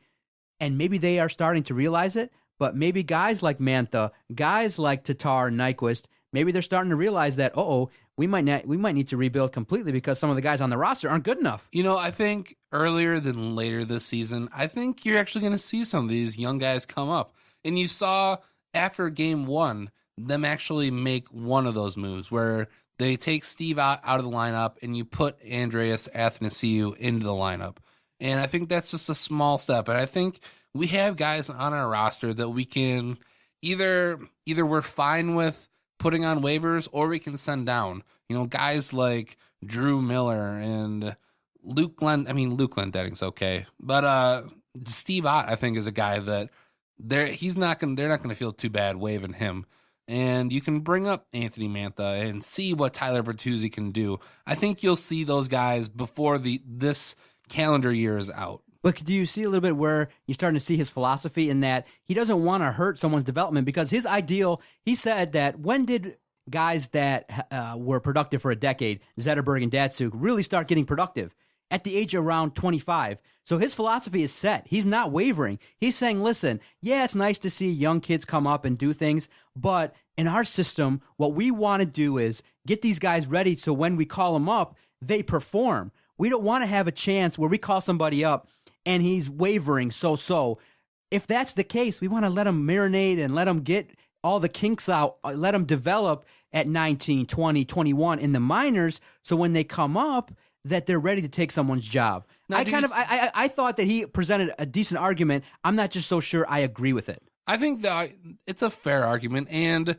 and maybe they are starting to realize it, but maybe guys like Mantha, guys like Tatar, Nyquist, maybe they're starting to realize that, we might need to rebuild completely because some of the guys on the roster aren't good enough. I think earlier than later this season, I think you're actually going to see some of these young guys come up. And you saw after game 1, them actually make one of those moves where they take Steve out of the lineup and you put Andreas Athanasiou into the lineup. And I think that's just a small step. And I think we have guys on our roster that we can either we're fine with putting on waivers or we can send down. Guys like Drew Miller and Luke Glendening's okay. But Steve Ott, I think, is a guy that they're not going to feel too bad waiving him. And you can bring up Anthony Mantha and see what Tyler Bertuzzi can do. I think you'll see those guys before this calendar year is out. But do you see a little bit where you're starting to see his philosophy in that he doesn't want to hurt someone's development? Because his ideal, he said that when did guys that were productive for a decade, Zetterberg and Datsuk, really start getting productive? At the age of around 25. So his philosophy is set. He's not wavering. He's saying, listen, yeah, it's nice to see young kids come up and do things, but in our system, what we want to do is get these guys ready so when we call them up, they perform. We don't want to have a chance where we call somebody up and he's wavering so. If that's the case, we want to let him marinate and let him get all the kinks out, let him develop at 19, 20, 21 in the minors so when they come up, that they're ready to take someone's job. Now, I thought that he presented a decent argument. I'm not just so sure I agree with it. I think that it's a fair argument. And,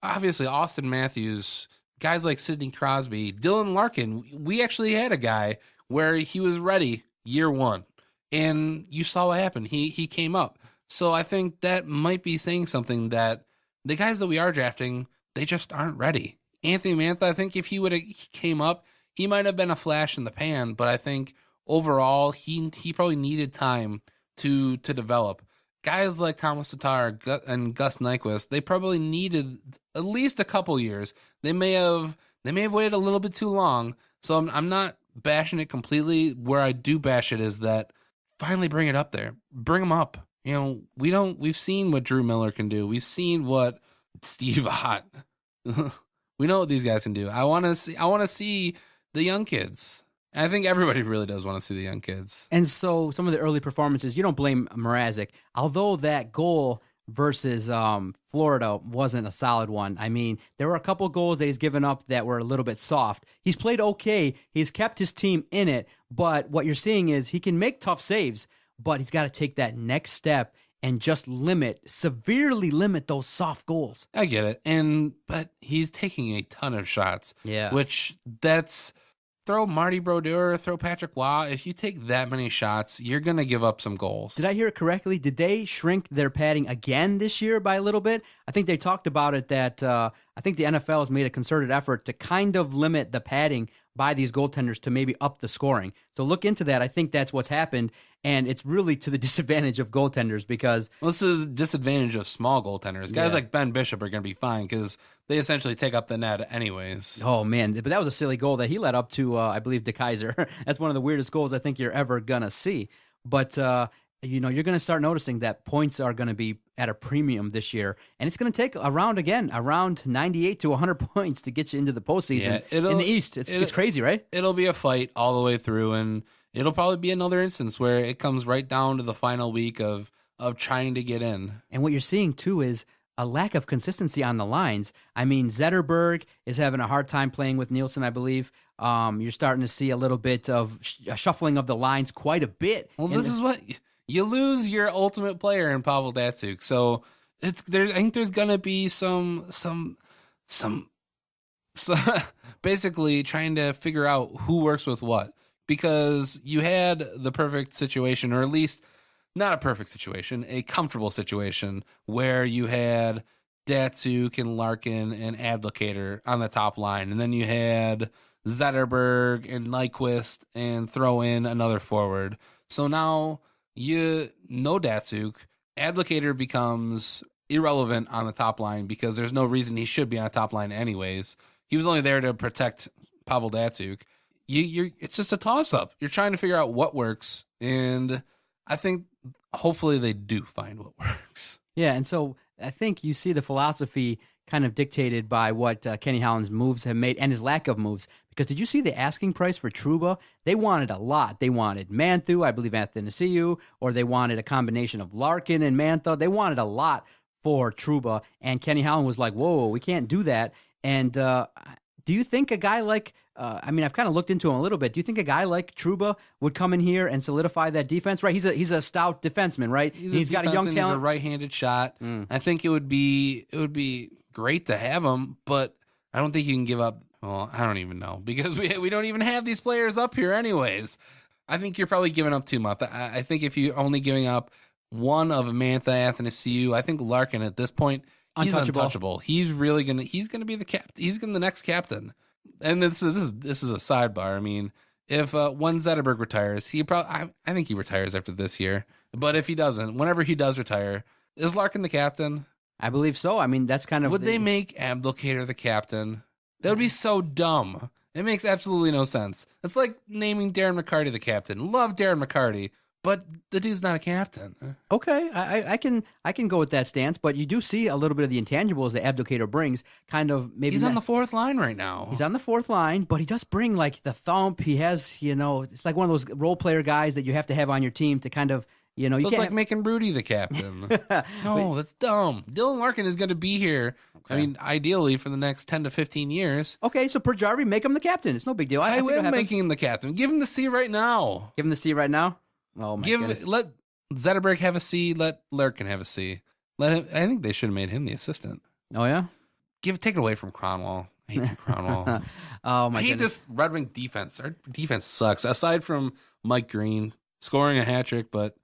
obviously Austin Matthews, guys like Sidney Crosby, Dylan Larkin, we actually had a guy where he was ready year 1. And you saw what happened. He came up. So I think that might be saying something that the guys that we are drafting, they just aren't ready. Anthony Mantha, I think if he would have came up, he might have been a flash in the pan, but I think overall he probably needed time to develop. Guys like Thomas Tatar and Gus Nyquist, they probably needed at least a couple years. They may have waited a little bit too long. So I'm not bashing it completely. Where I do bash it is that finally bring it up there, bring them up. We've seen what Drew Miller can do. We've seen what Steve Ott. We know what these guys can do. I want to see the young kids. I think everybody really does want to see the young kids. And so some of the early performances, you don't blame Mrazek. Although that goal versus Florida wasn't a solid one. I mean, there were a couple goals that he's given up that were a little bit soft. He's played okay. He's kept his team in it. But what you're seeing is he can make tough saves, but he's got to take that next step and just severely limit those soft goals. I get it. But he's taking a ton of shots. Yeah. Throw Marty Brodeur, throw Patrick Waugh. If you take that many shots, you're going to give up some goals. Did I hear it correctly? Did they shrink their padding again this year by a little bit? I think they talked about it that I think the NFL has made a concerted effort to kind of limit the padding by these goaltenders to maybe up the scoring. So look into that. I think that's what's happened, and it's really to the disadvantage of goaltenders because... Well, it's to the disadvantage of small goaltenders. Guys like Ben Bishop are going to be fine because they essentially take up the net anyways. Oh, man. But that was a silly goal that he led up to, I believe, DeKaiser. That's one of the weirdest goals I think you're ever going to see. But... you're going to start noticing that points are going to be at a premium this year, and it's going to take around 98 to 100 points to get you into the postseason in the East. It's crazy, right? It'll be a fight all the way through, and it'll probably be another instance where it comes right down to the final week of trying to get in. And what you're seeing, too, is a lack of consistency on the lines. I mean, Zetterberg is having a hard time playing with Nielsen, I believe. You're starting to see a little bit of shuffling of the lines quite a bit. Well, this is what... You lose your ultimate player in Pavel Datsyuk, so I think there's gonna be some basically trying to figure out who works with what, because you had the perfect situation, or at least not a perfect situation, a comfortable situation where you had Datsyuk and Larkin and Abdelkader on the top line, and then you had Zetterberg and Nyquist and throw in another forward. So now you know Datsuk. Abdicator becomes irrelevant on the top line because there's no reason he should be on a top line anyways. He was only there to protect Pavel Datsuk. It's just a toss-up. You're trying to figure out what works, and I think hopefully they do find what works. Yeah, and so I think you see the philosophy kind of dictated by what Kenny Holland's moves have made and his lack of moves. Because did you see the asking price for Trouba? They wanted a lot. They wanted Manthu, I believe Athanasiou, or they wanted a combination of Larkin and Mantha. They wanted a lot for Trouba, and Kenny Holland was like, whoa, we can't do that. And do you think a guy like, I've kind of looked into him a little bit. Do you think a guy like Trouba would come in here and solidify that defense? Right, he's a stout defenseman, right? He's got a young talent. He's a right-handed shot. I think it would be great to have him, but I don't think you can give up. Well, I don't even know because we don't even have these players up here anyways. I think you're probably giving up too much. I think if you're only giving up one of Mantha, Athanasiou, I think Larkin at this point, he's untouchable. He's gonna be the captain. He's gonna be the next captain. And this is a sidebar. I mean, if when Zetterberg retires, I think he retires after this year. But if he doesn't, whenever he does retire, is Larkin the captain? I believe so. I mean, that's kind of... Would they make Abdelkader the captain? That would be so dumb. It makes absolutely no sense. It's like naming Darren McCarty the captain. Love Darren McCarty, but the dude's not a captain. Okay, I can go with that stance, but you do see a little bit of the intangibles that Abdelkader brings. Kind of maybe he's on the fourth line right now. He's on the fourth line, but he does bring like the thump. He has, it's like one of those role player guys that you have to have on your team to kind of. So you it's like making Rudy the captain. No, that's dumb. Dylan Larkin is going to be here. Okay. I mean, ideally for the next 10 to 15 years. Okay, so Purjari, make him the captain. It's no big deal. I am making him the captain. Give him the C right now. Give him the C right now? Oh, my goodness. Let Zetterberg have a C. Let Larkin have a C. Let him. I think they should have made him the assistant. Oh, yeah? Take it away from Cronwall. I hate Cronwall. Oh, my I hate goodness. this Red Wing defense. Our defense sucks. Aside from Mike Green scoring a hat trick, but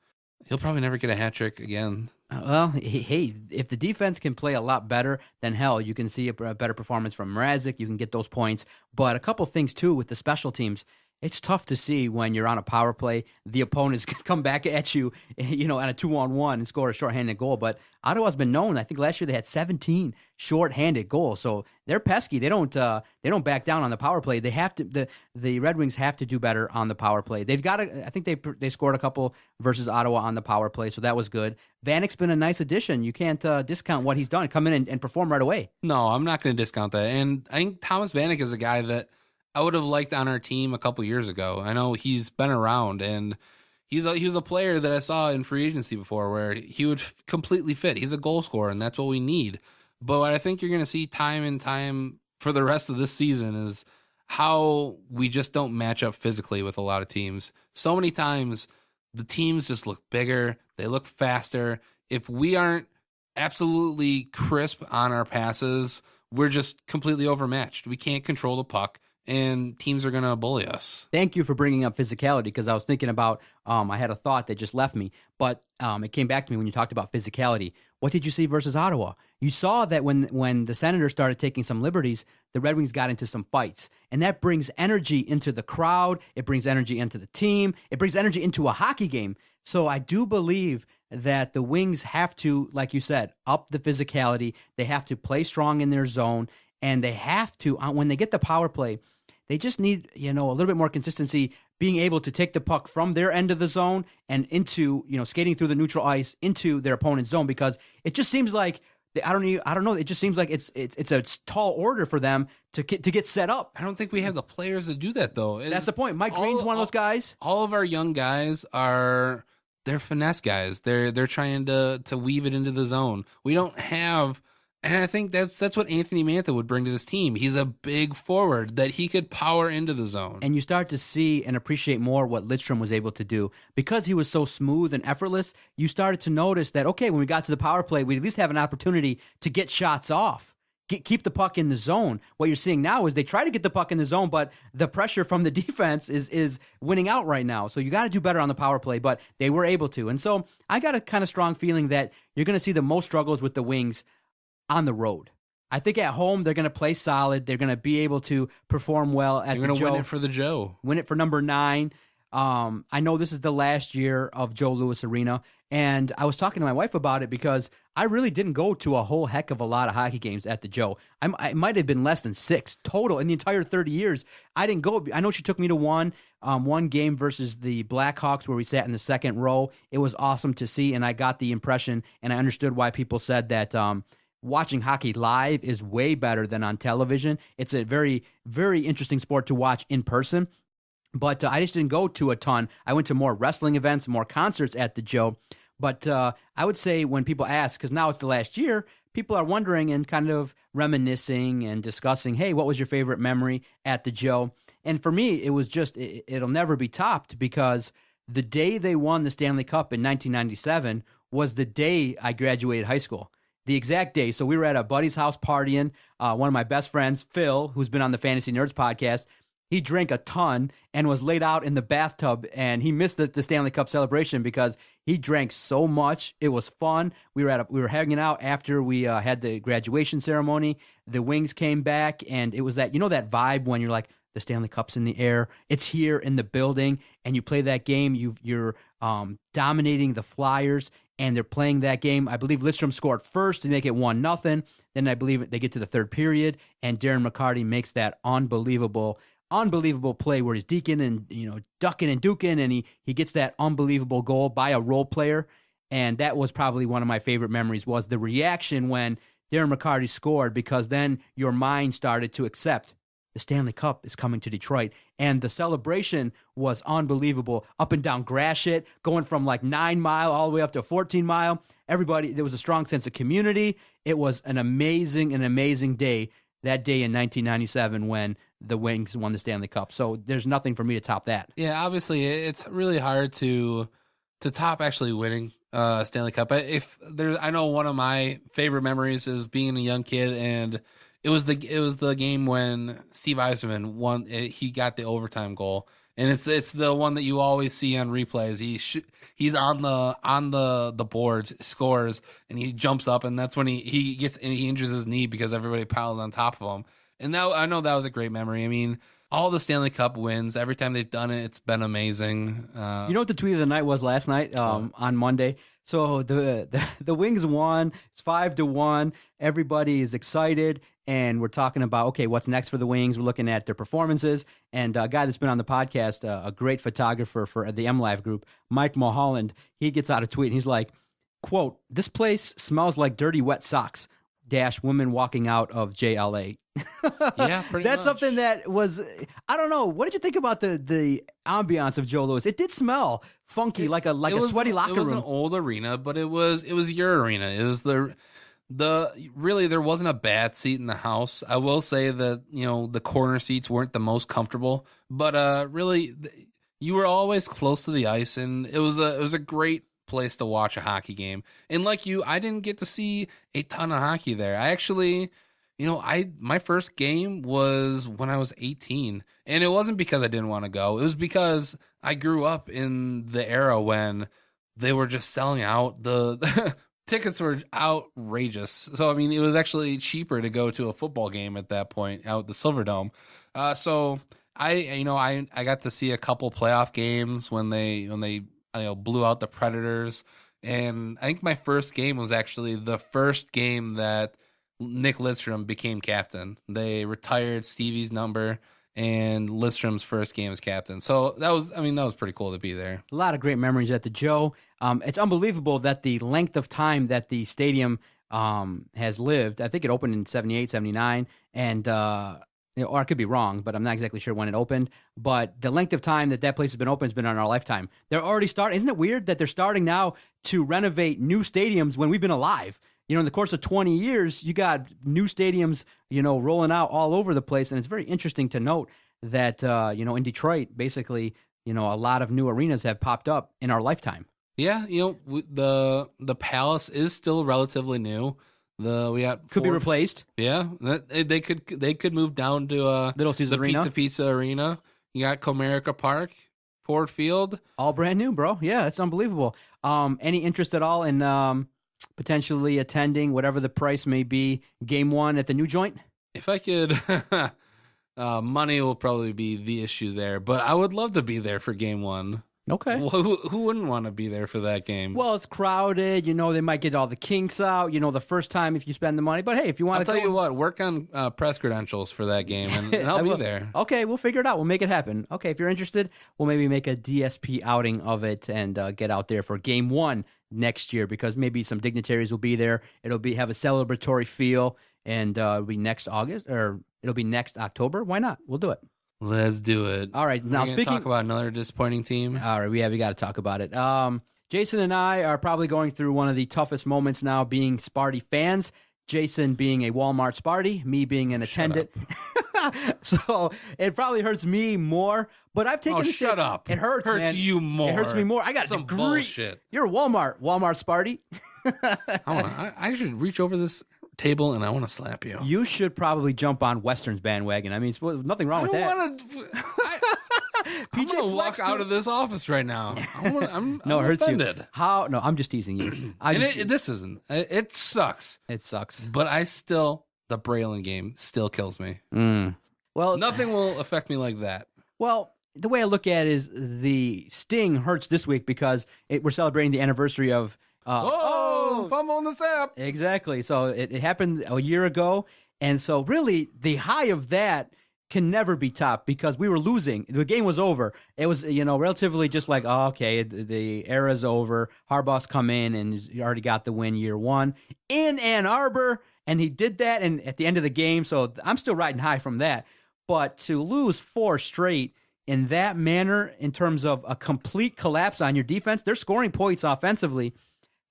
he'll probably never get a hat trick again. Well, hey, if the defense can play a lot better, then hell, you can see a better performance from Mrazek. You can get those points. But a couple things, too, with the special teams. It's tough to see when you're on a power play, the opponents come back at you, on a 2-on-1 and score a shorthanded goal. But Ottawa's been known. I think last year they had 17 shorthanded goals, so they're pesky. They don't back down on the power play. They have to. The Red Wings have to do better on the power play. They've got. I think they scored a couple versus Ottawa on the power play, so that was good. Vanek's been a nice addition. You can't discount what he's done. Come in and perform right away. No, I'm not going to discount that. And I think Thomas Vanek is a guy that I would have liked on our team a couple years ago. I know he's been around, and he was a player that I saw in free agency before where he would completely fit. He's a goal scorer, and that's what we need. But what I think you're going to see time and time for the rest of this season is how we just don't match up physically with a lot of teams. So many times the teams just look bigger. They look faster. If we aren't absolutely crisp on our passes, we're just completely overmatched. We can't control the puck, and teams are going to bully us. Thank you for bringing up physicality, because I was thinking about, I had a thought that just left me, but it came back to me when you talked about physicality. What did you see versus Ottawa? You saw that when the Senators started taking some liberties, the Red Wings got into some fights, and that brings energy into the crowd. It brings energy into the team. It brings energy into a hockey game. So I do believe that the Wings have to, like you said, up the physicality. They have to play strong in their zone, and they have to, when they get the power play, they just need, a little bit more consistency, being able to take the puck from their end of the zone and into, skating through the neutral ice into their opponent's zone, because it just seems like, I don't know. It just seems like it's a tall order for them to get set up. I don't think we have the players to do that, though. That's the point. Mike Green's one of those guys. All of our young guys they're finesse guys. They're trying to weave it into the zone. We don't have. And I think that's what Anthony Mantha would bring to this team. He's a big forward that he could power into the zone. And you start to see and appreciate more what Lidstrom was able to do. Because he was so smooth and effortless, you started to notice that, okay, when we got to the power play, we at least have an opportunity to get shots off. Keep the puck in the zone. What you're seeing now is they try to get the puck in the zone, but the pressure from the defense is winning out right now. So you got to do better on the power play, but they were able to. And so I got a kind of strong feeling that you're going to see the most struggles with the Wings on the road. I think at home they're going to play solid. They're going to be able to perform well at You're the going to Joe. win it for the Joe. Win it for number 9. I know this is the last year of Joe Louis Arena, and I was talking to my wife about it because I really didn't go to a whole heck of a lot of hockey games at the Joe. I might have been less than 6 total in the entire 30 years. I didn't go. I know she took me to one game versus the Blackhawks where we sat in the second row. It was awesome to see, and I got the impression, and I understood why people said that watching hockey live is way better than on television. It's a very, very interesting sport to watch in person. But I just didn't go to a ton. I went to more wrestling events, more concerts at the Joe. But I would say when people ask, because now it's the last year, people are wondering and kind of reminiscing and discussing, hey, what was your favorite memory at the Joe? And for me, it was just, it'll never be topped because the day they won the Stanley Cup in 1997 was the day I graduated high school. The exact day. So we were at a buddy's house partying. One of my best friends, Phil, who's been on the Fantasy Nerds podcast, he drank a ton and was laid out in the bathtub, and he missed the Stanley Cup celebration because he drank so much. It was fun. We were hanging out after we had the graduation ceremony. The Wings came back, and it was that that vibe when you're like, the Stanley Cup's in the air. It's here in the building, and you play that game. You're dominating the Flyers, and they're playing that game. I believe Lidstrom scored first to make it 1-0. Then I believe they get to the third period, and Darren McCarty makes that unbelievable play where he's deking and ducking and duking, and he gets that unbelievable goal by a role player. And that was probably one of my favorite memories, was the reaction when Darren McCarty scored, because then your mind started to accept the Stanley Cup is coming to Detroit. And the celebration was unbelievable. Up and down Gratiot, going from like 9 mile all the way up to 14 mile. Everybody, there was a strong sense of community. It was an amazing day, that day in 1997 when the Wings won the Stanley Cup. So there's nothing for me to top that. Yeah, obviously it's really hard to top actually winning Stanley Cup. I know one of my favorite memories is being a young kid, and it was the game when Steve Yzerman won. He got the overtime goal, and it's the one that you always see on replays. He's on the board, scores, and he jumps up, and that's when he injures his knee because everybody piles on top of him. And now I know that was a great memory. I mean, all the Stanley Cup wins, every time they've done it, it's been amazing. You know what the tweet of the night was last night on Monday? So the Wings won. It's 5-1. Everybody is excited, and we're talking about, okay, what's next for the Wings? We're looking at their performances. And a guy that's been on the podcast, a great photographer for the MLive group, Mike Mulholland, he gets out a tweet, and he's like, quote, "This place smells like dirty wet socks. Women walking out of JLA." Yeah, pretty That's much. something that was, I don't know. What did you think about the ambiance of Joe Louis? It did smell funky, like a sweaty locker room. It was an old arena, but it was your arena. It was the really, there wasn't a bad seat in the house. I will say that the corner seats weren't the most comfortable, but really you were always close to the ice, and it was a great place to watch a hockey game. And like you, I didn't get to see a ton of hockey there. I actually, my first game was when I was 18, and it wasn't because I didn't want to go. It was because I grew up in the era when they were just selling out. The tickets were outrageous. So, I mean, it was actually cheaper to go to a football game at that point out at the Silverdome. So I got to see a couple playoff games when they blew out the Predators. And I think my first game was actually the first game that Nick Lidstrom became captain. They retired Stevie's number, and Lidstrom's first game as captain. So that was pretty cool to be there. A lot of great memories at the Joe. It's unbelievable that the length of time that the stadium has lived. I think it opened in 78, 79, and or I could be wrong, but I'm not exactly sure when it opened. But the length of time that place has been open has been in our lifetime. They're already starting. Isn't it weird that they're starting now to renovate new stadiums when we've been alive? In the course of 20 years, you got new stadiums, rolling out all over the place. And it's very interesting to note that, in Detroit, basically, a lot of new arenas have popped up in our lifetime. Yeah, the Palace is still relatively new. Could be replaced. Yeah, they could move down to Little Caesars Arena. Pizza Arena. You got Comerica Park, Ford Field, all brand new, bro. Yeah, it's unbelievable. Any interest at all in potentially attending, whatever the price may be, game one at the new joint? If I could, money will probably be the issue there, but I would love to be there for game one. Okay. Well, who wouldn't want to be there for that game? Well, it's crowded. You know, they might get all the kinks out, you know, the first time if you spend the money. But hey, if you want to I'll tell you what, work on press credentials for that game, and I'll be there. Okay, we'll figure it out. We'll make it happen. Okay, if you're interested, we'll maybe make a DSP outing of it and get out there for game one next year, because maybe some dignitaries will be there. It'll have a celebratory feel, and it'll be next August, or it'll be next October. Why not? We'll do it. Let's do it. All right. Now, speaking, talk about another disappointing team. All right, we got to talk about it. Jason and I are probably going through one of the toughest moments now, being Sparty fans. Jason being a Walmart Sparty, me being an attendant. So it probably hurts me more. But I've taken. Shut up! It hurts. Hurts man. you more. It hurts me more. I got some degree. bullshit. You're a Walmart Sparty. I should reach over this table and I want to slap you. You should probably jump on Western's bandwagon. I mean, nothing wrong with that. I'm gonna walk out of this office right now. I'm no, it hurts offended. you. How? No, I'm just teasing you. This isn't. It sucks. It sucks. But the Braylon game still kills me. Well, nothing will affect me like that. Well, the way I look at it is the sting hurts this week because we're celebrating the anniversary of. Fumble on the snap. Exactly. So it happened a year ago. And so really the high of that can never be topped because we were losing. The game was over. It was, relatively just like, okay, the era's over. Harbaugh's come in and he already got the win year one in Ann Arbor. And he did that and at the end of the game. So I'm still riding high from that. But to lose 4 straight in that manner, in terms of a complete collapse on your defense, they're scoring points offensively.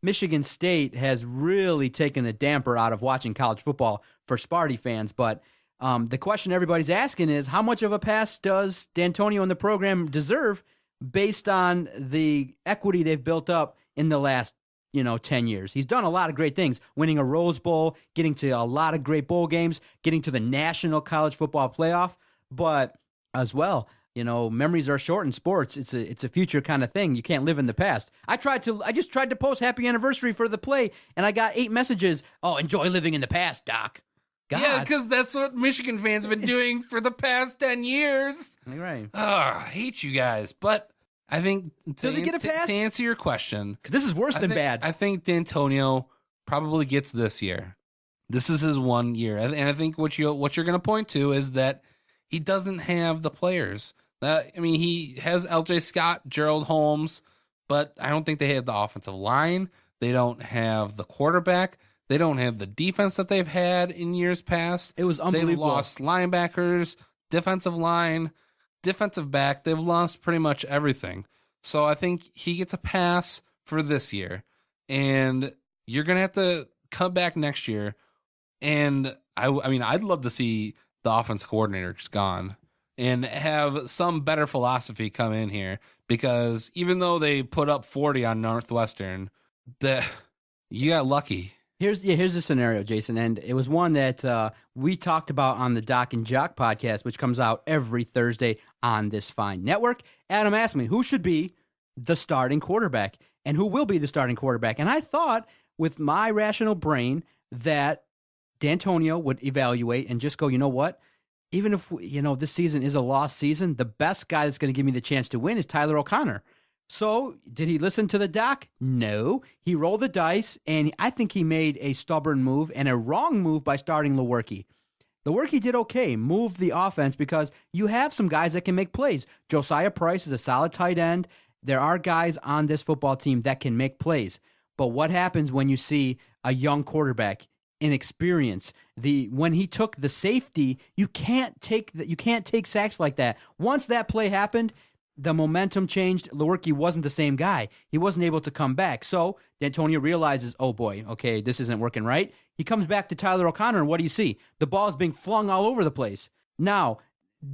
Michigan State has really taken a damper out of watching college football for Sparty fans. But the question everybody's asking is, how much of a pass does D'Antonio and the program deserve based on the equity they've built up in the last 10 years? He's done a lot of great things, winning a Rose Bowl, getting to a lot of great bowl games, getting to the National College Football Playoff. But as well, memories are short in sports. It's a future kind of thing. You can't live in the past. I just tried to post happy anniversary for the play, and I got 8 messages. Oh, enjoy living in the past, Doc. God. Yeah, because that's what Michigan fans have been doing for the past 10 years. Right. I hate you guys. But I think does he get a pass? To answer your question, because this is worse than bad. I think D'Antonio probably gets this year. This is his 1 year, and I think what you're going to point to is that he doesn't have the players. He has L.J. Scott, Gerald Holmes, but I don't think they have the offensive line. They don't have the quarterback. They don't have the defense that they've had in years past. It was unbelievable. They've lost linebackers, defensive line, defensive back. They've lost pretty much everything. So I think he gets a pass for this year. And you're going to have to come back next year. And I'd love to see the offense coordinator just gone and have some better philosophy come in here, because even though they put up 40 on Northwestern, you got lucky. Here's the scenario, Jason, and it was one that we talked about on the Doc and Jock podcast, which comes out every Thursday on this fine network. Adam asked me who should be the starting quarterback and who will be the starting quarterback, and I thought with my rational brain that D'Antonio would evaluate and just go, you know what? Even if this season is a lost season, the best guy that's going to give me the chance to win is Tyler O'Connor. So, did he listen to the doc? No. He rolled the dice, and I think he made a stubborn move and a wrong move by starting Lewerke. Lewerke did okay, moved the offense because you have some guys that can make plays. Josiah Price is a solid tight end. There are guys on this football team that can make plays. But what happens when you see a young quarterback, inexperience? When he took the safety, you can't take sacks like that. Once that play happened, the momentum changed. Lewerke wasn't the same guy. He wasn't able to come back. So D'Antonio realizes, oh boy, okay, this isn't working right. He comes back to Tyler O'Connor, and what do you see? The ball is being flung all over the place. Now,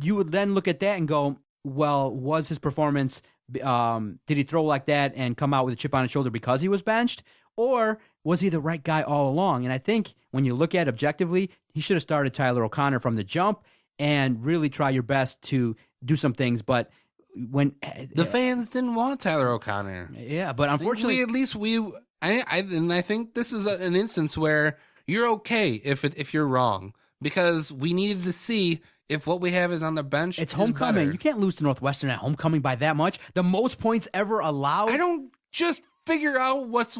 you would then look at that and go, well, was his performance, did he throw like that and come out with a chip on his shoulder because he was benched? Or was he the right guy all along? And I think when you look at it objectively, he should have started Tyler O'Connor from the jump and really try your best to do some things. But when the fans didn't want Tyler O'Connor. Yeah, but unfortunately, we I think this is an instance where you're okay if you're wrong, because we needed to see if what we have is on the bench. It's homecoming. Better. You can't lose to Northwestern at homecoming by that much. The most points ever allowed. I don't just figure out what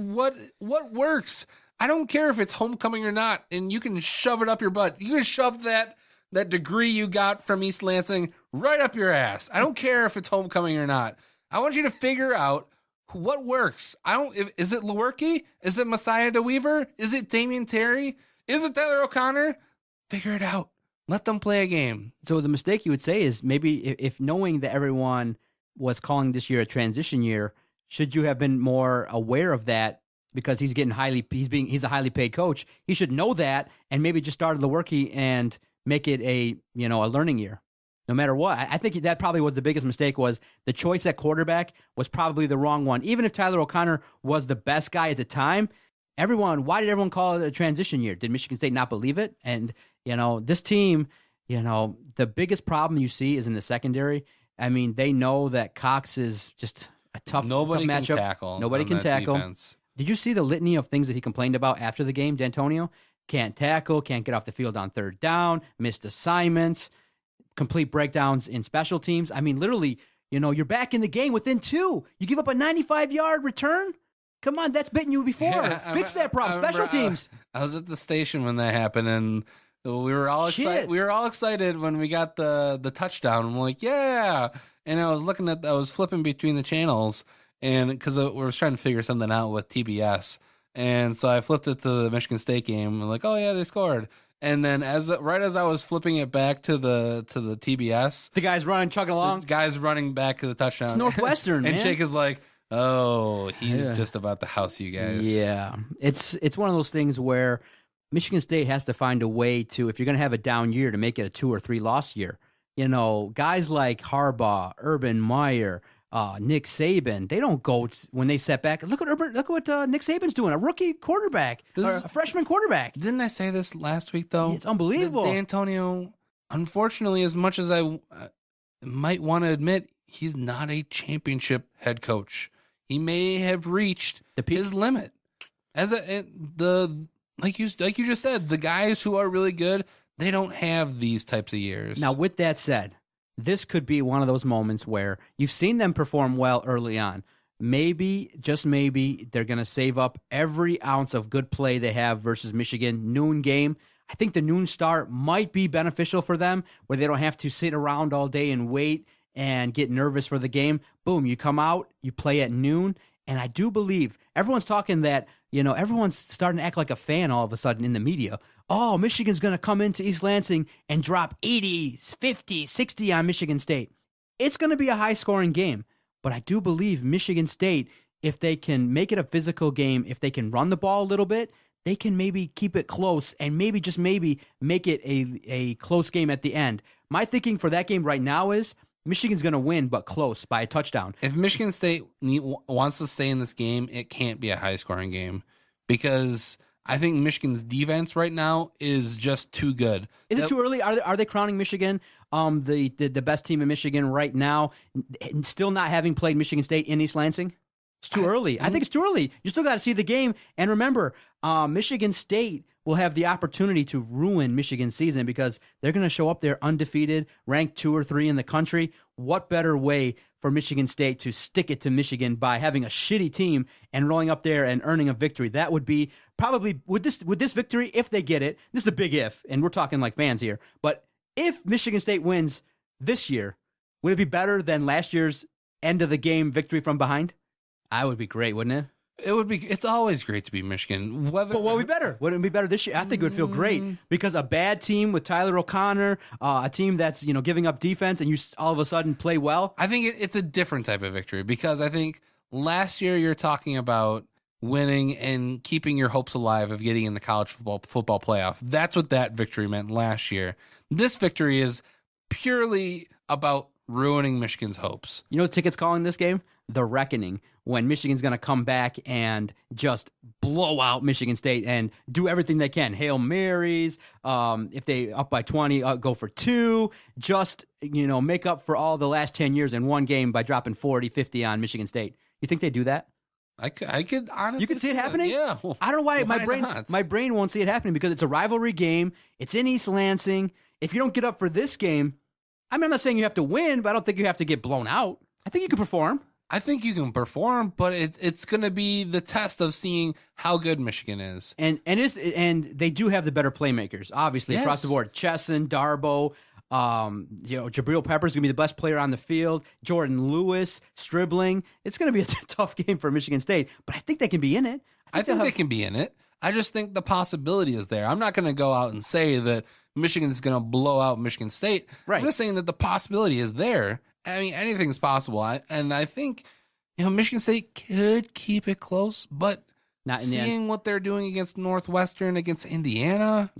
works. I don't care if it's homecoming or not, and you can shove it up your butt. You can shove that degree you got from East Lansing right up your ass. I don't care if it's homecoming or not. I want you to figure out what works. Is it Lewerke? Is it Messiah DeWeaver? Is it Damian Terry? Is it Tyler O'Connor? Figure it out. Let them play a game. So the mistake you would say is maybe if knowing that everyone was calling this year a transition year, should you have been more aware of that? Because he's a highly paid coach. He should know that and maybe just start Lewerke and make it a learning year. No matter what, I think that probably was the biggest mistake. Was the choice at quarterback was probably the wrong one. Even if Tyler O'Connor was the best guy at the time, why did everyone call it a transition year? Did Michigan State not believe it? And this team, the biggest problem you see is in the secondary. I mean, they know that Cox is just a tough matchup. Nobody can tackle. Defense. Did you see the litany of things that he complained about after the game, D'Antonio? Can't tackle, can't get off the field on third down, missed assignments, complete breakdowns in special teams. I mean, literally, you're back in the game within 2. You give up a 95-yard return? Come on, that's bitten you before. Yeah, Fix that problem. Special teams. I was at the station when that happened, and we were all excited. We were all excited when we got the touchdown. I'm like, yeah. And I was flipping between the channels, and because we were trying to figure something out with TBS. And so I flipped it to the Michigan State game. I'm like, oh yeah, they scored. And then right as I was flipping it back to the TBS, the guy's chugging along. The guy's running back to the touchdown. It's Northwestern, and man. Jake is like, oh, he's just about to house you guys. Yeah, it's one of those things where Michigan State has to find a way to, if you're going to have a down year, to make it a 2 or 3 loss year. Guys like Harbaugh, Urban Meyer, Nick Saban, they don't go when they set back. Look what Nick Saban's doing, a rookie quarterback, a freshman quarterback. Didn't I say this last week, though? It's unbelievable. D'Antonio, unfortunately, as much as I might want to admit, he's not a championship head coach. He may have reached his limit. Like you just said, the guys who are really good, they don't have these types of years. Now, with that said, this could be one of those moments where you've seen them perform well early on. Maybe, just maybe, they're going to save up every ounce of good play they have versus Michigan. Noon game. I think the noon start might be beneficial for them, where they don't have to sit around all day and wait and get nervous for the game. Boom, you come out, you play at noon. And I do believe everyone's talking that, everyone's starting to act like a fan all of a sudden in the media. Oh, Michigan's going to come into East Lansing and drop 80, 50, 60 on Michigan State. It's going to be a high-scoring game. But I do believe Michigan State, if they can make it a physical game, if they can run the ball a little bit, they can maybe keep it close and maybe, just maybe, make it a close game at the end. My thinking for that game right now is Michigan's going to win, but close by a touchdown. If Michigan State wants to stay in this game, it can't be a high-scoring game, because I think Michigan's defense right now is just too good. Is it too early? Are they crowning Michigan the best team in Michigan right now, still not having played Michigan State in East Lansing? It's too early. I think it's too early. You still got to see the game. And remember, Michigan State will have the opportunity to ruin Michigan's season because they're going to show up there undefeated, ranked 2 or 3 in the country. What better way for Michigan State to stick it to Michigan by having a shitty team and rolling up there and earning a victory? That would be probably, with this victory, if they get it, this is a big if, and we're talking like fans here, but if Michigan State wins this year, would it be better than last year's end of the game victory from behind? That would be great, wouldn't it? It would be. It's always great to be Michigan. But what would be better? Wouldn't it be better this year? I think it would feel great because a bad team with Tyler O'Connor, a team that's giving up defense, and you all of a sudden play well. I think it's a different type of victory because I think last year you're talking about winning and keeping your hopes alive of getting in the college football playoff. That's what that victory meant last year. This victory is purely about ruining Michigan's hopes. You know what Ticket's calling this game? The Reckoning, when Michigan's going to come back and just blow out Michigan State and do everything they can. Hail Marys, if they up by 20, go for 2. Just, make up for all the last 10 years in one game by dropping 40, 50 on Michigan State. You think they do that? I could honestly. You could see it happening? Yeah. I don't know why not? my brain won't see it happening because it's a rivalry game. It's in East Lansing. If you don't get up for this game, I mean, I'm not saying you have to win, but I don't think you have to get blown out. I think you can perform. I think you can perform, but it's going to be the test of seeing how good Michigan is. And they do have the better playmakers, obviously, across the board. Chesson, Darbo, Jabril Peppers going to be the best player on the field. Jordan Lewis, Stribling. It's going to be a tough game for Michigan State, but I think they can be in it. I think they can be in it. I just think the possibility is there. I'm not going to go out and say that Michigan is going to blow out Michigan State. Right. I'm just saying that the possibility is there. I mean, anything's possible. And I think, Michigan State could keep it close, but not in the end. Seeing what they're doing against Northwestern, against Indiana,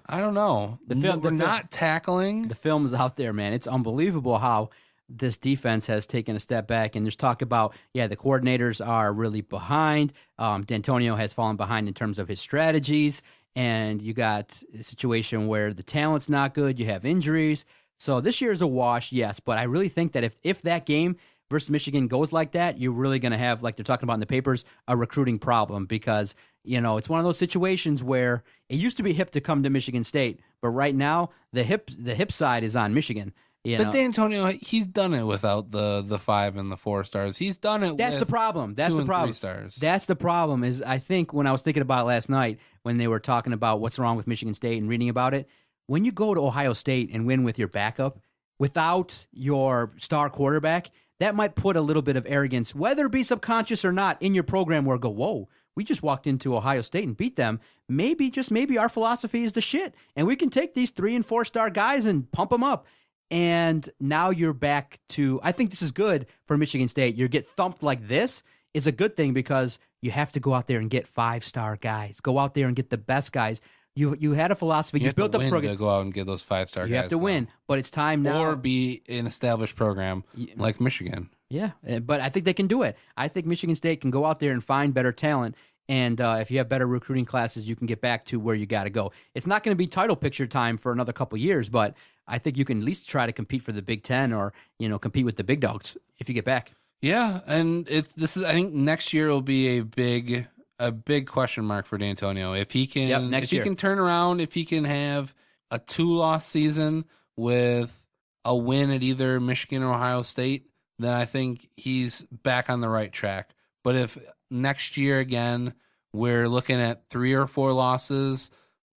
I don't know. We're not tackling. The film is out there, man. It's unbelievable how this defense has taken a step back. And there's talk about, the coordinators are really behind. D'Antonio has fallen behind in terms of his strategies. And you got a situation where the talent's not good. You have injuries. So this year is a wash, yes. But I really think that if that game versus Michigan goes like that, you're really going to have, like they're talking about in the papers, a recruiting problem because, it's one of those situations where it used to be hip to come to Michigan State, but right now the hip side is on Michigan. But D'Antonio, he's done it without the 5 and the 4 stars. He's done it. That's with the problem. That's 2 the and problem. 3 stars. That's the problem. Is I think when I was thinking about it last night, when they were talking about what's wrong with Michigan State and reading about it, when you go to Ohio State and win with your backup without your star quarterback, that might put a little bit of arrogance, whether it be subconscious or not, in your program where go, whoa, we just walked into Ohio State and beat them. Maybe, just maybe, our philosophy is the shit, and we can take these 3 and 4 star guys and pump them up. And now you're back to, I think this is good for Michigan State. You get thumped like this is a good thing because you have to go out there and get 5-star guys. Go out there and get the best guys. You had a philosophy. You built up a program. To go out and get those 5-star guys. You have to win, but it's time now. Or be an established program like Michigan. Yeah, but I think they can do it. I think Michigan State can go out there and find better talent. And if you have better recruiting classes, you can get back to where you got to go. It's not going to be title picture time for another couple years, but I think you can at least try to compete for the Big Ten or compete with the big dogs if you get back. Yeah, and I think next year will be a big question mark for D'Antonio. If he can, he can turn around, if he can have a 2-loss season with a win at either Michigan or Ohio State, then I think he's back on the right track. But if next year again we're looking at 3 or 4 losses,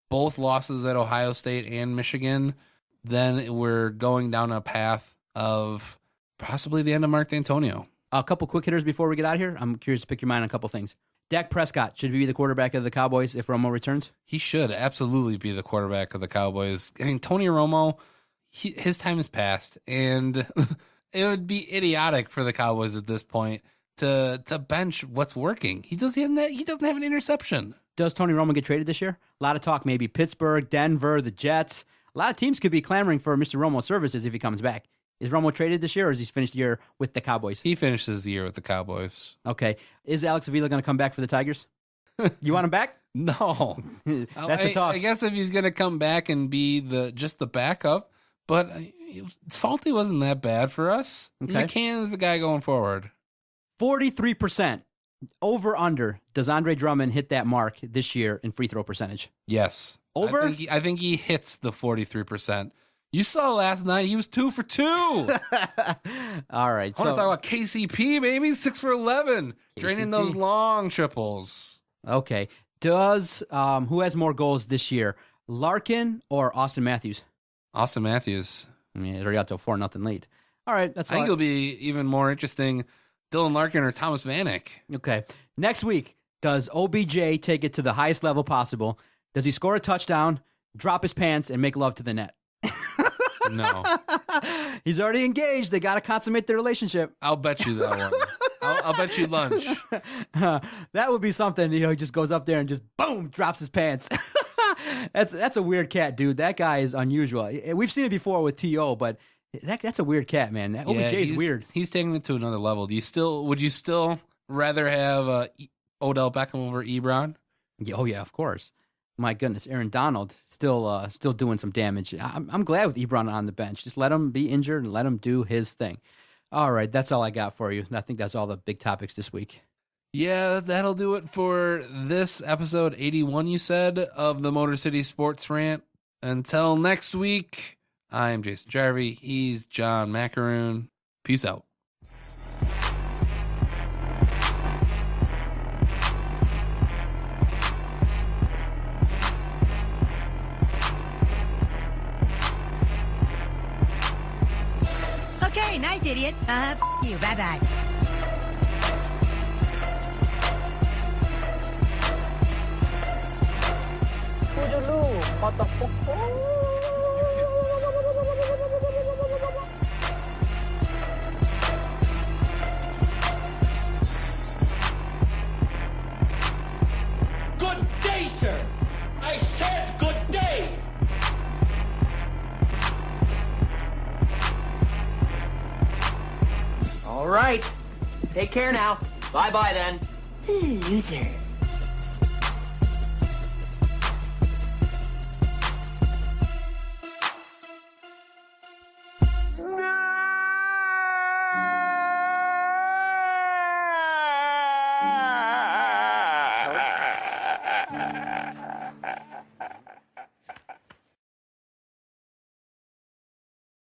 both losses at Ohio State and Michigan, then we're going down a path of possibly the end of Mark D'Antonio. A couple quick hitters before we get out of here. I'm curious to pick your mind on a couple things. Dak Prescott, should he be the quarterback of the Cowboys if Romo returns? He should absolutely be the quarterback of the Cowboys. I mean, Tony Romo, his time has passed, and it would be idiotic for the Cowboys at this point to bench what's working. He doesn't have an interception. Does Tony Romo get traded this year? A lot of talk, maybe Pittsburgh, Denver, the Jets. A lot of teams could be clamoring for Mr. Romo's services if he comes back. Is Romo traded this year, or has he finished the year with the Cowboys? He finishes the year with the Cowboys. Okay. Is Alex Avila going to come back for the Tigers? You want him back? No. That's the talk. I guess if he's going to come back and be just the backup, but Salty wasn't that bad for us. Okay. McCann is the guy going forward. 43%. Over, under. Does Andre Drummond hit that mark this year in free throw percentage? Yes. Over? I think he hits the 43%. You saw last night, he was 2 for 2. All right. I want to talk about KCP, baby. 6 for 11. Draining those long triples. Okay. Does, who has more goals this year? Larkin or Austin Matthews? Austin Matthews. I mean, it's already out to a 4-0 lead. All right. I think it'll be even more interesting, Dylan Larkin or Thomas Vanek. Okay. Next week, does OBJ take it to the highest level possible? Does he score a touchdown, drop his pants, and make love to the net? No. He's already engaged. They got to consummate their relationship. I'll bet you that one. I'll bet you lunch. That would be something. He just goes up there and just, boom, drops his pants. That's a weird cat, dude. That guy is unusual. We've seen it before with T.O., but that's a weird cat, man. OBJ is weird. He's taking it to another level. Would you still rather have Odell Beckham over Ebron? Oh, yeah, of course. My goodness, Aaron Donald still doing some damage. I'm glad with Ebron on the bench. Just let him be injured and let him do his thing. All right, that's all I got for you. I think that's all the big topics this week. Yeah, that'll do it for this episode 81, you said, of the Motor City Sports Rant. Until next week, I'm Jason Jarvie. He's John Macaroon. Peace out. Okay, nice idiot. You. Bye-bye. Good day, sir. I said good day. All right. Take care now. Bye-bye then. Loser.